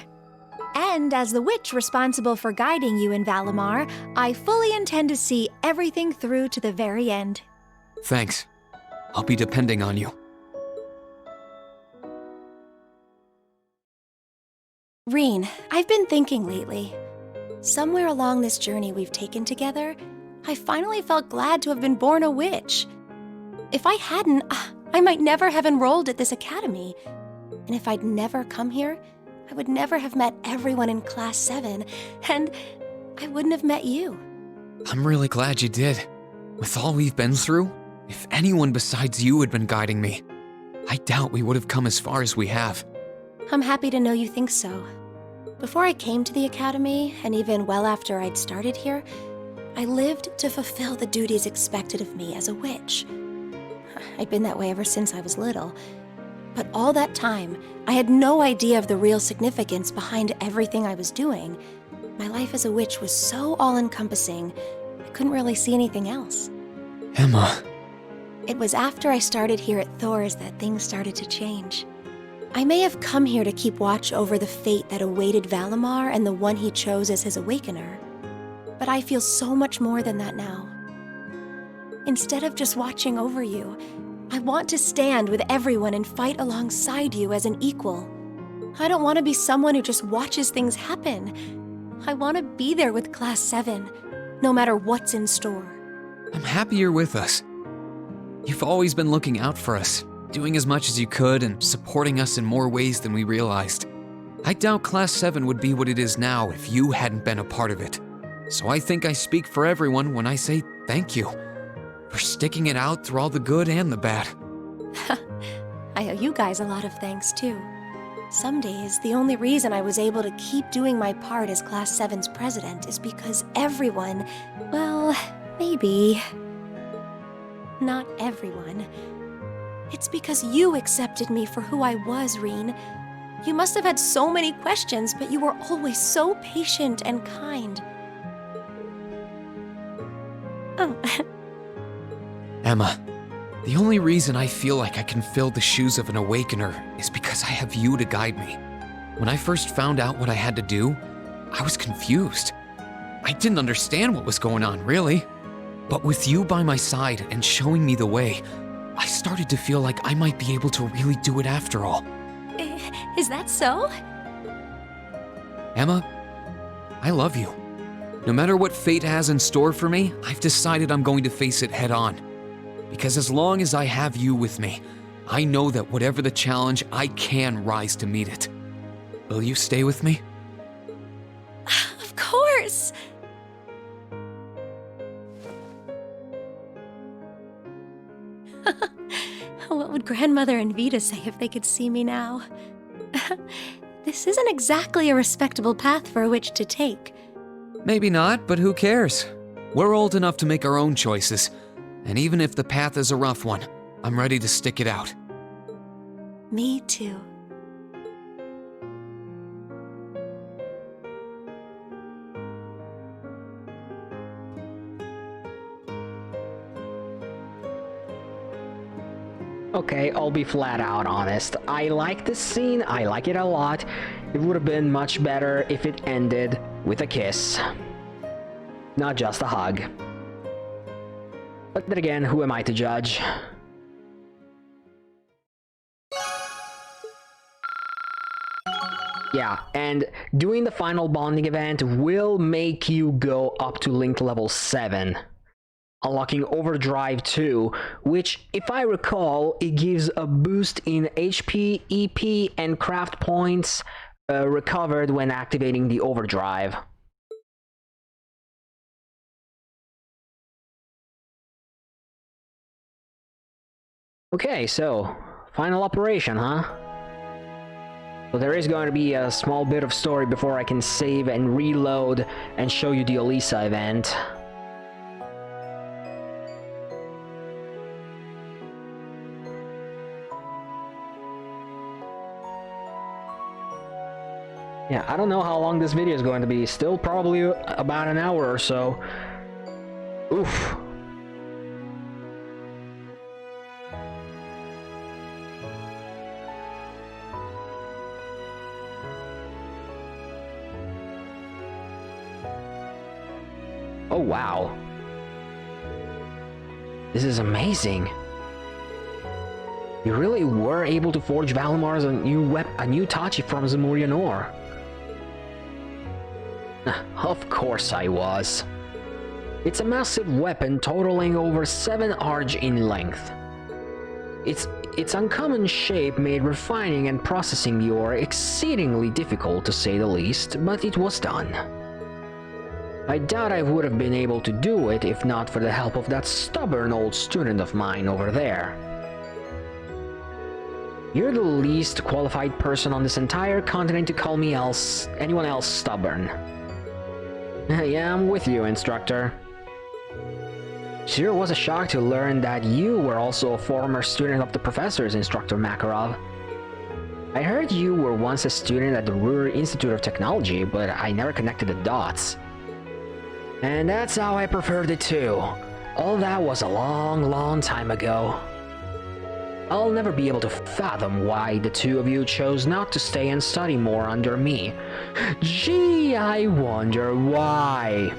Speaker 12: And as the witch responsible for guiding you in Valimar, I fully intend to see everything through to the very end.
Speaker 2: Thanks. I'll be depending on you.
Speaker 12: Reen, I've been thinking lately. Somewhere along this journey we've taken together, I finally felt glad to have been born a witch. If I hadn't, I might never have enrolled at this academy. And if I'd never come here, I would never have met everyone in Class 7, and I wouldn't have met you.
Speaker 2: I'm really glad you did. With all we've been through, if anyone besides you had been guiding me, I doubt we would have come as far as we have.
Speaker 12: I'm happy to know you think so. Before I came to the academy, and even well after I'd started here, I lived to fulfill the duties expected of me as a witch. I'd been that way ever since I was little. But all that time, I had no idea of the real significance behind everything I was doing. My life as a witch was so all-encompassing, I couldn't really see anything else.
Speaker 2: Emma.
Speaker 12: It was after I started here at Thor's that things started to change. I may have come here to keep watch over the fate that awaited Valimar and the one he chose as his awakener. But I feel so much more than that now. Instead of just watching over you, I want to stand with everyone and fight alongside you as an equal. I don't want to be someone who just watches things happen. I want to be there with Class 7, no matter what's in store.
Speaker 2: I'm happy you're with us. You've always been looking out for us, doing as much as you could and supporting us in more ways than we realized. I doubt Class 7 would be what it is now if you hadn't been a part of it. So I think I speak for everyone when I say thank you for sticking it out through all the good and the bad.
Speaker 12: I owe you guys a lot of thanks, too. Some days, the only reason I was able to keep doing my part as Class 7's president is because everyone, well, maybe not everyone. It's because you accepted me for who I was, Reen. You must have had so many questions, but you were always so patient and kind. Oh.
Speaker 2: Emma, the only reason I feel like I can fill the shoes of an awakener is because I have you to guide me. When I first found out what I had to do, I was confused. I didn't understand what was going on, really. But with you by my side and showing me the way, I started to feel like I might be able to really do it after all.
Speaker 12: Is that so?
Speaker 2: Emma, I love you. No matter what fate has in store for me, I've decided I'm going to face it head on. Because as long as I have you with me, I know that whatever the challenge, I can rise to meet it. Will you stay with me?
Speaker 12: Of course! What would Grandmother and Vita say if they could see me now? This isn't exactly a respectable path for a witch to take.
Speaker 2: Maybe not, but who cares? We're old enough to make our own choices. And even if the path is a rough one, I'm ready to stick it out.
Speaker 12: Me too.
Speaker 1: Okay, I'll be flat out honest. I like this scene, I like it a lot. It would have been much better if it ended with a kiss. Not just a hug. But then again, who am I to judge? Yeah, and doing the final bonding event will make you go up to Link level 7. Unlocking Overdrive 2, which, if I recall, it gives a boost in HP, EP, and craft points recovered when activating the Overdrive. Okay, so, final operation, huh? So there is going to be a small bit of story before I can save and reload and show you the Elisa event. Yeah, I don't know how long this video is going to be. Still probably about an hour or so. Oof. Oh, wow. This is amazing. You really were able to forge Valimar's a new Tachi from Zamurian ore. Of course I was. It's a massive weapon totaling over 7 arch in length. Its uncommon shape made refining and processing the ore exceedingly difficult, to say the least, but it was done. I doubt I would have been able to do it if not for the help of that stubborn old student of mine over there. You're the least qualified person on this entire continent to call me anyone else stubborn. Yeah, I'm with you, instructor. Sure was a shock to learn that you were also a former student of the professor's, Instructor Makarov. I heard you were once a student at the Ruhr Institute of Technology, but I never connected the dots. And that's how I preferred it too. All that was a long time ago. I'll never be able to fathom why the two of you chose not to stay and study more under me. Gee, I wonder why.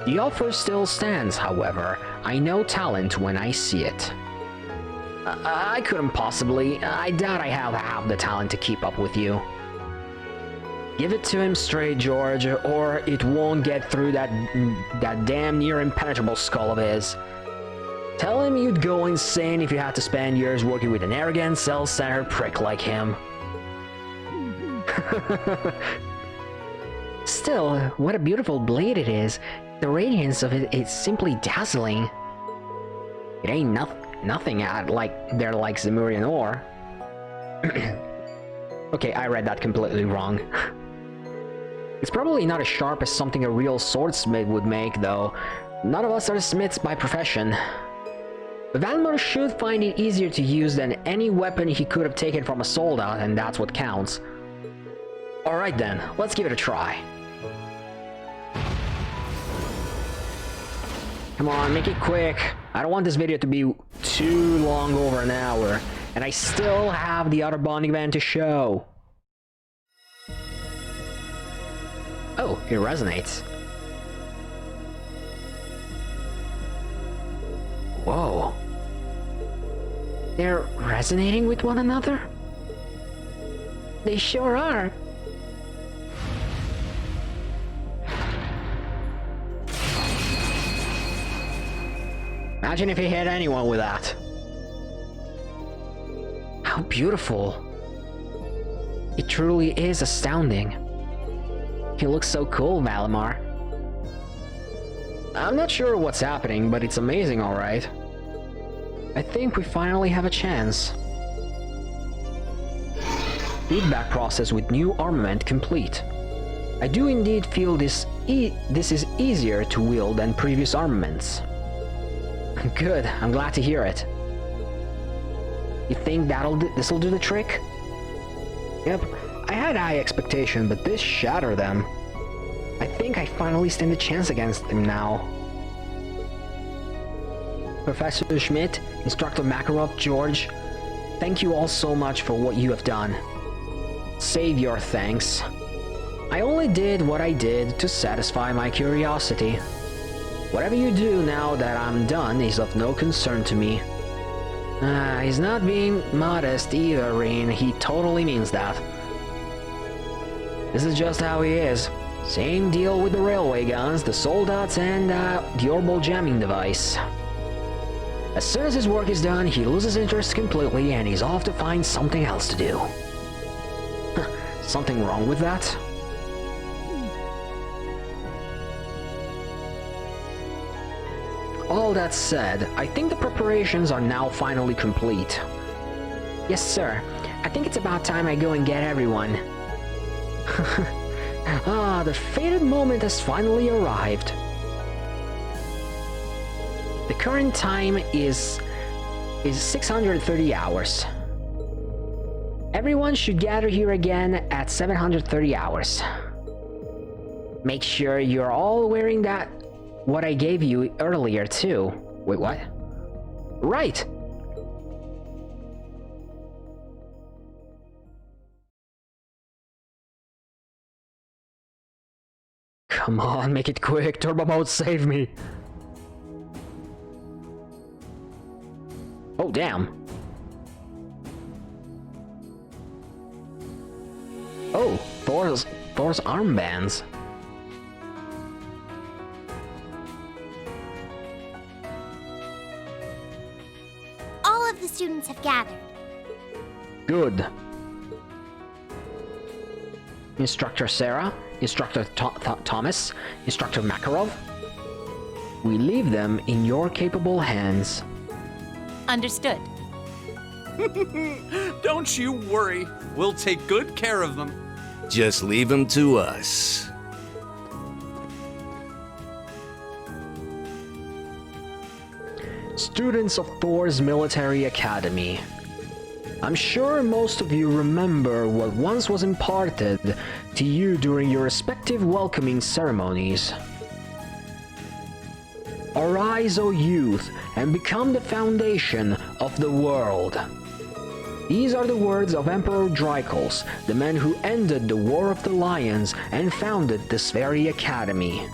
Speaker 1: The offer still stands, however. I know talent when I see it. I couldn't possibly. I doubt I have the talent to keep up with you. Give it to him straight, George, or it won't get through that damn near impenetrable skull of his. Tell him you'd go insane if you had to spend years working with an arrogant, self-centered prick like him. Still, what a beautiful blade it is. The radiance of it is simply dazzling. It ain't nothing like Zemurian ore. Okay, I read that completely wrong. It's probably not as sharp as something a real swordsmith would make, though. None of us are smiths by profession. But Valimar should find it easier to use than any weapon he could have taken from a soldat, and that's what counts. Alright then, let's give it a try. Come on, make it quick. I don't want this video to be too long, over an hour. And I still have the other bonding band to show. Oh, it resonates. Whoa. They're resonating with one another? They sure are. Imagine if he hit anyone with that. How beautiful. It truly is astounding. He looks so cool, Valimar. I'm not sure what's happening, but it's amazing, alright. I think we finally have a chance. Feedback process with new armament complete. I do indeed feel this is easier to wield than previous armaments. Good, I'm glad to hear it. You think this'll do the trick? Yep, I had high expectation, but this shattered them. I think I finally stand a chance against him now. Professor Schmidt, Instructor Makarov, George, thank you all so much for what you have done. Save your thanks. I only did what I did to satisfy my curiosity. Whatever you do now that I'm done is of no concern to me. He's not being modest either, Rain. He totally means that. This is just how he is. Same deal with the railway guns, the soldats, and the orbital jamming device. As soon as his work is done, he loses interest completely and he's off to find something else to do. Something wrong with that? All that said, I think the preparations are now finally complete. Yes, sir. I think it's about time I go and get everyone. The fated moment has finally arrived. The current time is 630 hours. Everyone should gather here again at 730 hours. Make sure you're all wearing what I gave you earlier, too. Wait, what? Right! Come on, make it quick. Turbo mode, save me. Oh, damn. Oh, Thor's armbands.
Speaker 3: of the students have gathered.
Speaker 1: Good. Instructor Sarah, Instructor Thomas, Instructor Makarov. We leave them in your capable hands.
Speaker 6: Understood.
Speaker 10: Don't you worry. We'll take good care of them.
Speaker 17: Just leave them to us.
Speaker 1: Students of Thor's Military Academy. I'm sure most of you remember what once was imparted to you during your respective welcoming ceremonies. Arise, O youth, and become the foundation of the world. These are the words of Emperor Drycles, the man who ended the War of the Lions and founded this very academy.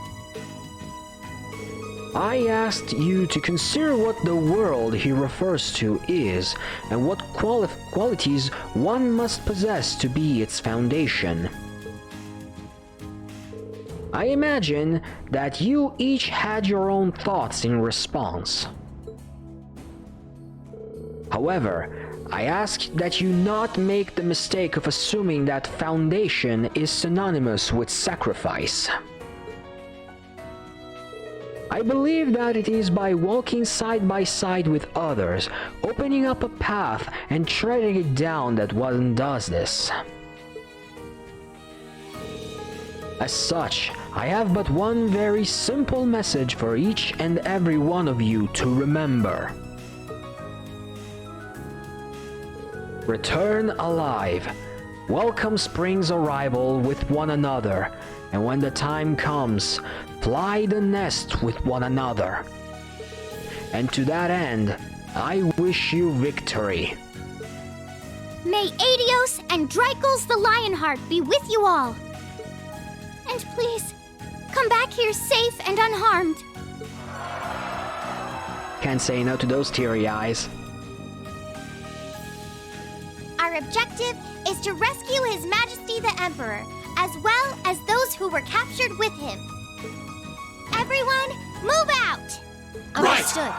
Speaker 1: I asked you to consider what the world he refers to is, and what qualities one must possess to be its foundation. I imagine that you each had your own thoughts in response. However, I ask that you not make the mistake of assuming that foundation is synonymous with sacrifice. I believe that it is by walking side by side with others, opening up a path and treading it down that one does this. As such, I have but one very simple message for each and every one of you to remember. Return alive. Welcome spring's arrival with one another, and when the time comes, fly the nest with one another. And to that end, I wish you victory.
Speaker 3: May Adios and Drycles the Lionheart be with you all. And please, come back here safe and unharmed.
Speaker 1: Can't say no to those teary eyes.
Speaker 3: Our objective is to rescue His Majesty the Emperor, as well as those who were captured with him. Everyone, move out!
Speaker 6: Understood.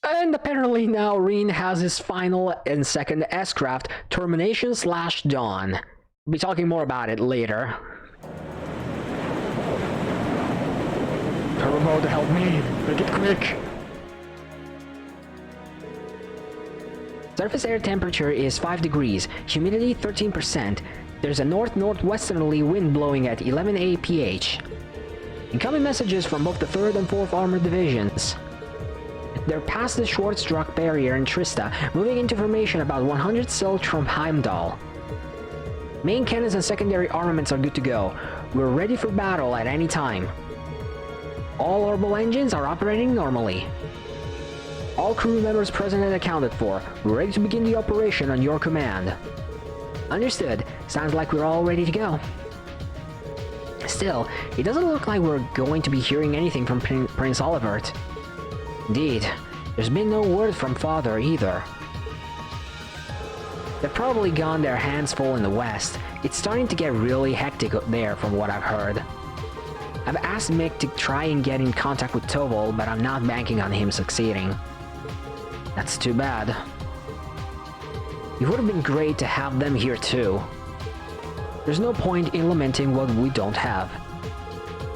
Speaker 1: And apparently now Reen has his final and second S-Craft, Termination/Dawn. We'll be talking more about it later. Turbo to help me! Make it quick! Surface air temperature is 5 degrees, humidity 13%. There's a north-northwesterly wind blowing at 11 APH. Incoming messages from both the 3rd and 4th Armored Divisions. They're past the Schwarzstruck barrier in Trista, moving into formation about 100 silt from Heimdall. Main cannons and secondary armaments are good to go. We're ready for battle at any time. All orbital engines are operating normally. All crew members present and accounted for. We're ready to begin the operation on your command. Understood. Sounds like we're all ready to go. Still, it doesn't look like we're going to be hearing anything from Prince Olivert. Indeed, there's been no word from Father either. They've probably gotten their hands full in the West. It's starting to get really hectic up there from what I've heard. I've asked Mick to try and get in contact with Tovol, but I'm not banking on him succeeding. That's too bad. It would have been great to have them here too. There's no point in lamenting what we don't have.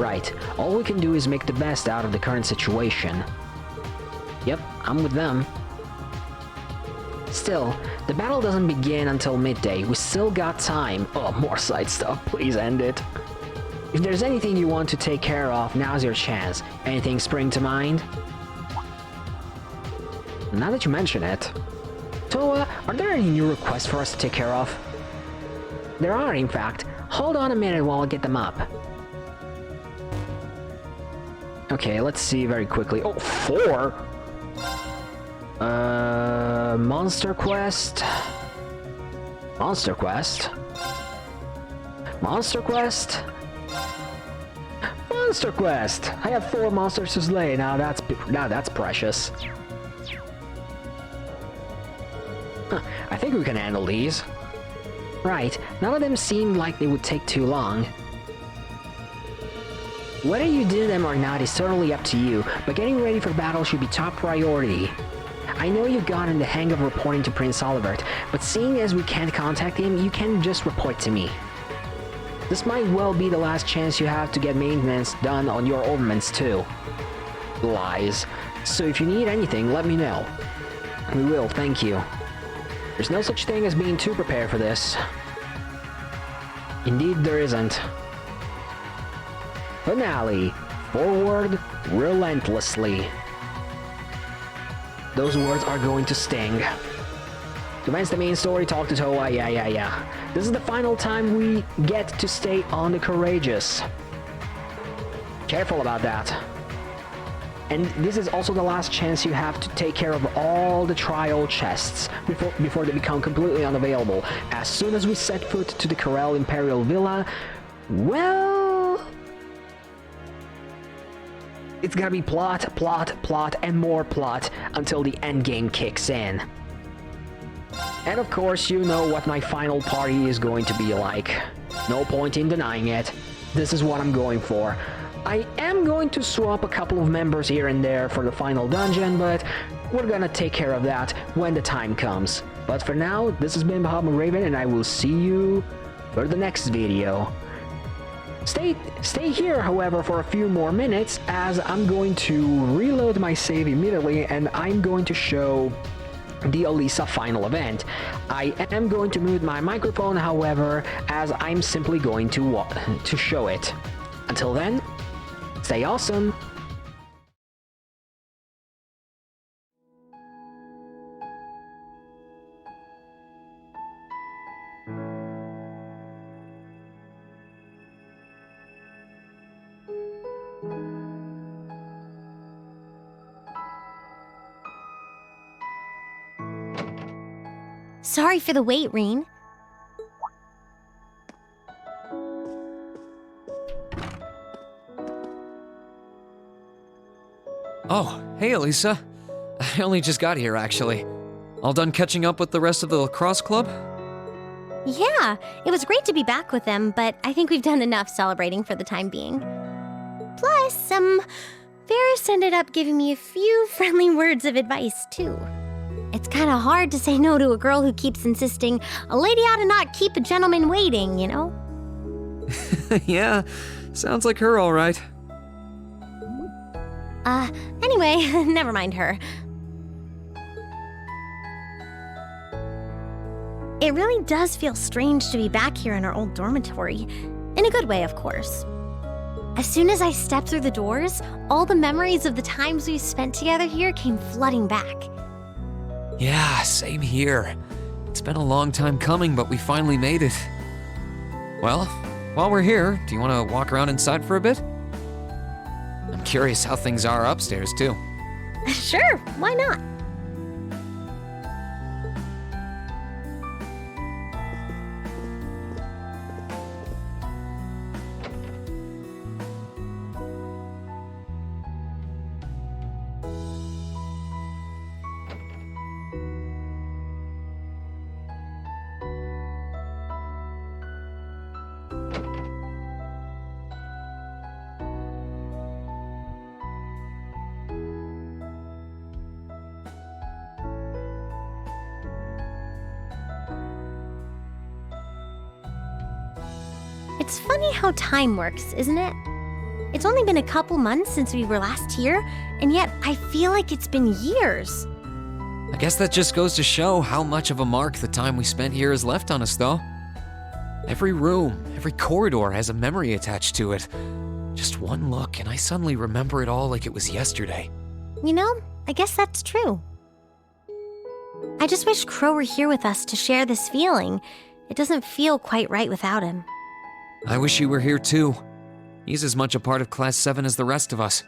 Speaker 1: Right, all we can do is make the best out of the current situation. Yep, I'm with them. Still, the battle doesn't begin until midday. We still got time. Oh, more side stuff. Please end it. If there's anything you want to take care of, now's your chance. Anything spring to mind? Now that you mention it. Toa, are there any new requests for us to take care of? There are, in fact. Hold on a minute while I get them up. Okay, let's see very quickly. Oh, 4? Monster Quest? Monster Quest? Monster Quest? Monster Quest! I have 4 monsters to slay, now that's precious. Huh, I think we can handle these. Right, none of them seemed like they would take too long. Whether you do them or not is totally up to you, but getting ready for battle should be top priority. I know you've gotten the hang of reporting to Prince Olivert, but seeing as we can't contact him, you can just report to me. This might well be the last chance you have to get maintenance done on your ornaments too. Lies. So if you need anything, let me know. We will, thank you. There's no such thing as being too prepared for this. Indeed there isn't. Finale. Forward relentlessly. Those words are going to sting. Commence the main story, talk to Toa, yeah. This is the final time we get to stay on the Courageous. Careful about that. And this is also the last chance you have to take care of all the trial chests before they become completely unavailable. As soon as we set foot to the Corel Imperial Villa, well... it's gonna be plot, and more plot until the endgame kicks in. And of course, you know what my final party is going to be like. No point in denying it. This is what I'm going for. I am going to swap a couple of members here and there for the final dungeon, but we're gonna take care of that when the time comes. But for now, this has been Bahama Raven, and I will see you for the next video. Stay here, however, for a few more minutes, as I'm going to reload my save immediately, and I'm going to show the Elisa final event. I am going to mute my microphone, however, as I'm simply going to show it. Until then, stay awesome!
Speaker 3: Sorry for the wait, Reen.
Speaker 2: Oh, hey Elisa. I only just got here, actually. All done catching up with the rest of the lacrosse club?
Speaker 3: Yeah, it was great to be back with them, but I think we've done enough celebrating for the time being. Plus, Varys ended up giving me a few friendly words of advice, too. It's kind of hard to say no to a girl who keeps insisting a lady ought to not keep a gentleman waiting, you know?
Speaker 2: Yeah, sounds like her all right.
Speaker 3: Anyway, never mind her. It really does feel strange to be back here in our old dormitory. In a good way, of course. As soon as I stepped through the doors, all the memories of the times we spent together here came flooding back.
Speaker 2: Yeah, same here. It's been a long time coming, but we finally made it. Well, while we're here, do you want to walk around inside for a bit? I'm curious how things are upstairs, too.
Speaker 3: Sure, why not? It's funny how time works, isn't it? It's only been a couple months since we were last here, and yet I feel like it's been years.
Speaker 2: I guess that just goes to show how much of a mark the time we spent here has left on us, though. Every room, every corridor has a memory attached to it. Just one look, and I suddenly remember it all like it was yesterday.
Speaker 3: You know, I guess that's true. I just wish Crow were here with us to share this feeling. It doesn't feel quite right without him.
Speaker 2: I wish he were here too. He's as much a part of Class 7 as the rest of us.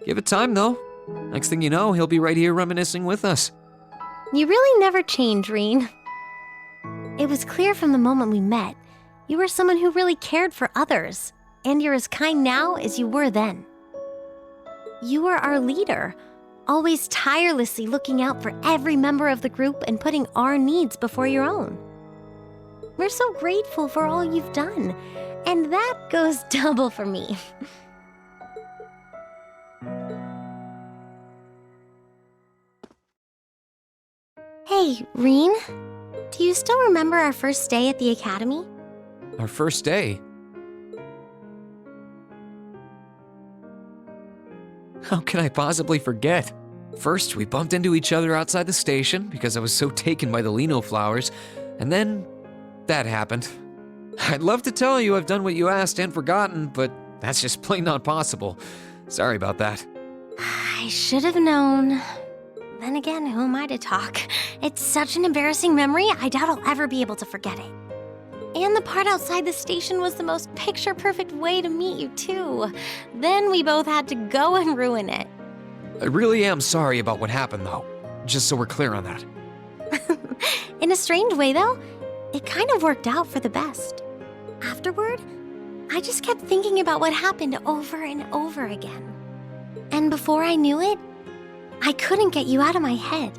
Speaker 2: Give it time, though. Next thing you know, he'll be right here reminiscing with us.
Speaker 3: You really never change, Reen. It was clear from the moment we met, you were someone who really cared for others, and you're as kind now as you were then. You were our leader, always tirelessly looking out for every member of the group and putting our needs before your own. We're so grateful for all you've done, and that goes double for me. Hey, Reen. Do you still remember our first day at the academy?
Speaker 2: Our first day? How can I possibly forget? First, we bumped into each other outside the station because I was so taken by the lino flowers, and then that happened. I'd love to tell you I've done what you asked and forgotten, but that's just plain not possible. Sorry about that.
Speaker 3: I should have known. Then again, who am I to talk? It's such an embarrassing memory, I doubt I'll ever be able to forget it. And the part outside the station was the most picture-perfect way to meet you, too. Then we both had to go and ruin it.
Speaker 2: I really am sorry about what happened, though. Just so we're clear on that.
Speaker 3: In a strange way, though, it kind of worked out for the best. Afterward, I just kept thinking about what happened over and over again. And before I knew it, I couldn't get you out of my head.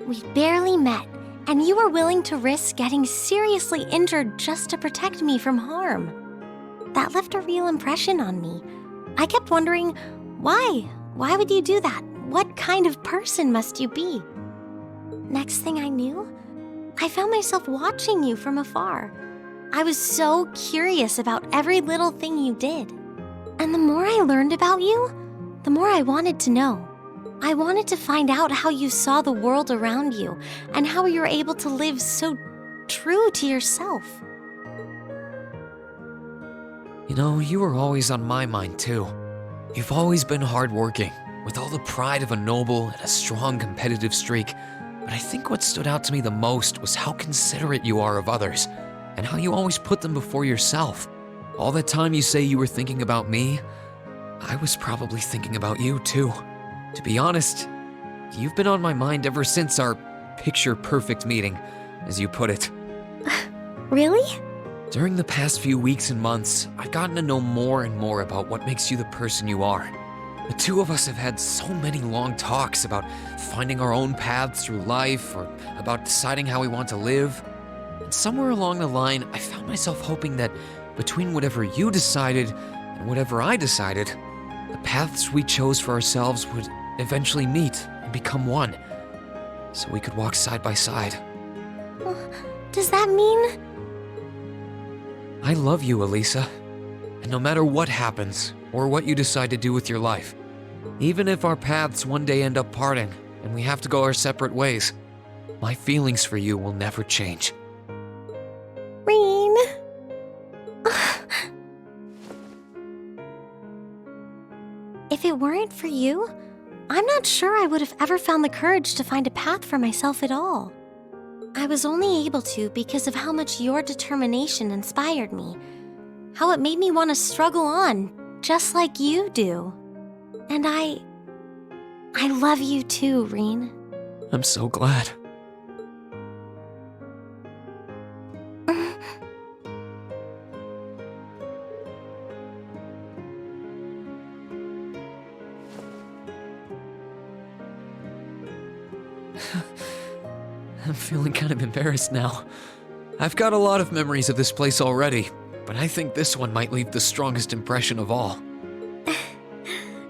Speaker 3: We barely met, and you were willing to risk getting seriously injured just to protect me from harm. That left a real impression on me. I kept wondering, why? Why would you do that? What kind of person must you be? Next thing I knew, I found myself watching you from afar. I was so curious about every little thing you did. And the more I learned about you, the more I wanted to know. I wanted to find out how you saw the world around you and how you were able to live so true to yourself.
Speaker 2: You know, you were always on my mind, too. You've always been hardworking, with all the pride of a noble and a strong competitive streak. But I think what stood out to me the most was how considerate you are of others, and how you always put them before yourself. All that time you say you were thinking about me, I was probably thinking about you, too. To be honest, you've been on my mind ever since our picture-perfect meeting, as you put it.
Speaker 3: Really?
Speaker 2: During the past few weeks and months, I've gotten to know more and more about what makes you the person you are. The two of us have had so many long talks about finding our own paths through life, or about deciding how we want to live. And somewhere along the line, I found myself hoping that between whatever you decided and whatever I decided, the paths we chose for ourselves would eventually meet and become one, so we could walk side by side.
Speaker 3: Does that mean?
Speaker 2: I love you, Elisa, and no matter what happens, or what you decide to do with your life, even if our paths one day end up parting and we have to go our separate ways, my feelings for you will never change.
Speaker 3: Reen. If it weren't for you, I'm not sure I would have ever found the courage to find a path for myself at all. I was only able to because of how much your determination inspired me, how it made me want to struggle on, just like you do. And I love you too, Reen.
Speaker 2: I'm so glad. I'm feeling kind of embarrassed now. I've got a lot of memories of this place already, but I think this one might leave the strongest impression of all.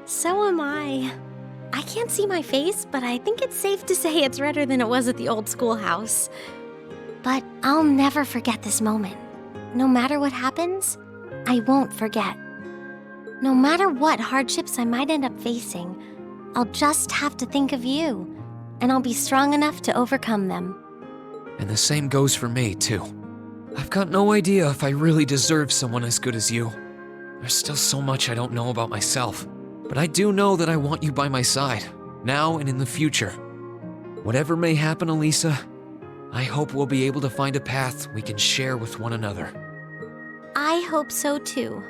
Speaker 3: So am I. I can't see my face, but I think it's safe to say it's redder than it was at the old schoolhouse. But I'll never forget this moment. No matter what happens, I won't forget. No matter what hardships I might end up facing, I'll just have to think of you, and I'll be strong enough to overcome them.
Speaker 2: And the same goes for me, too. I've got no idea if I really deserve someone as good as you. There's still so much I don't know about myself, but I do know that I want you by my side, now and in the future. Whatever may happen, Elisa, I hope we'll be able to find a path we can share with one another.
Speaker 3: I hope so too.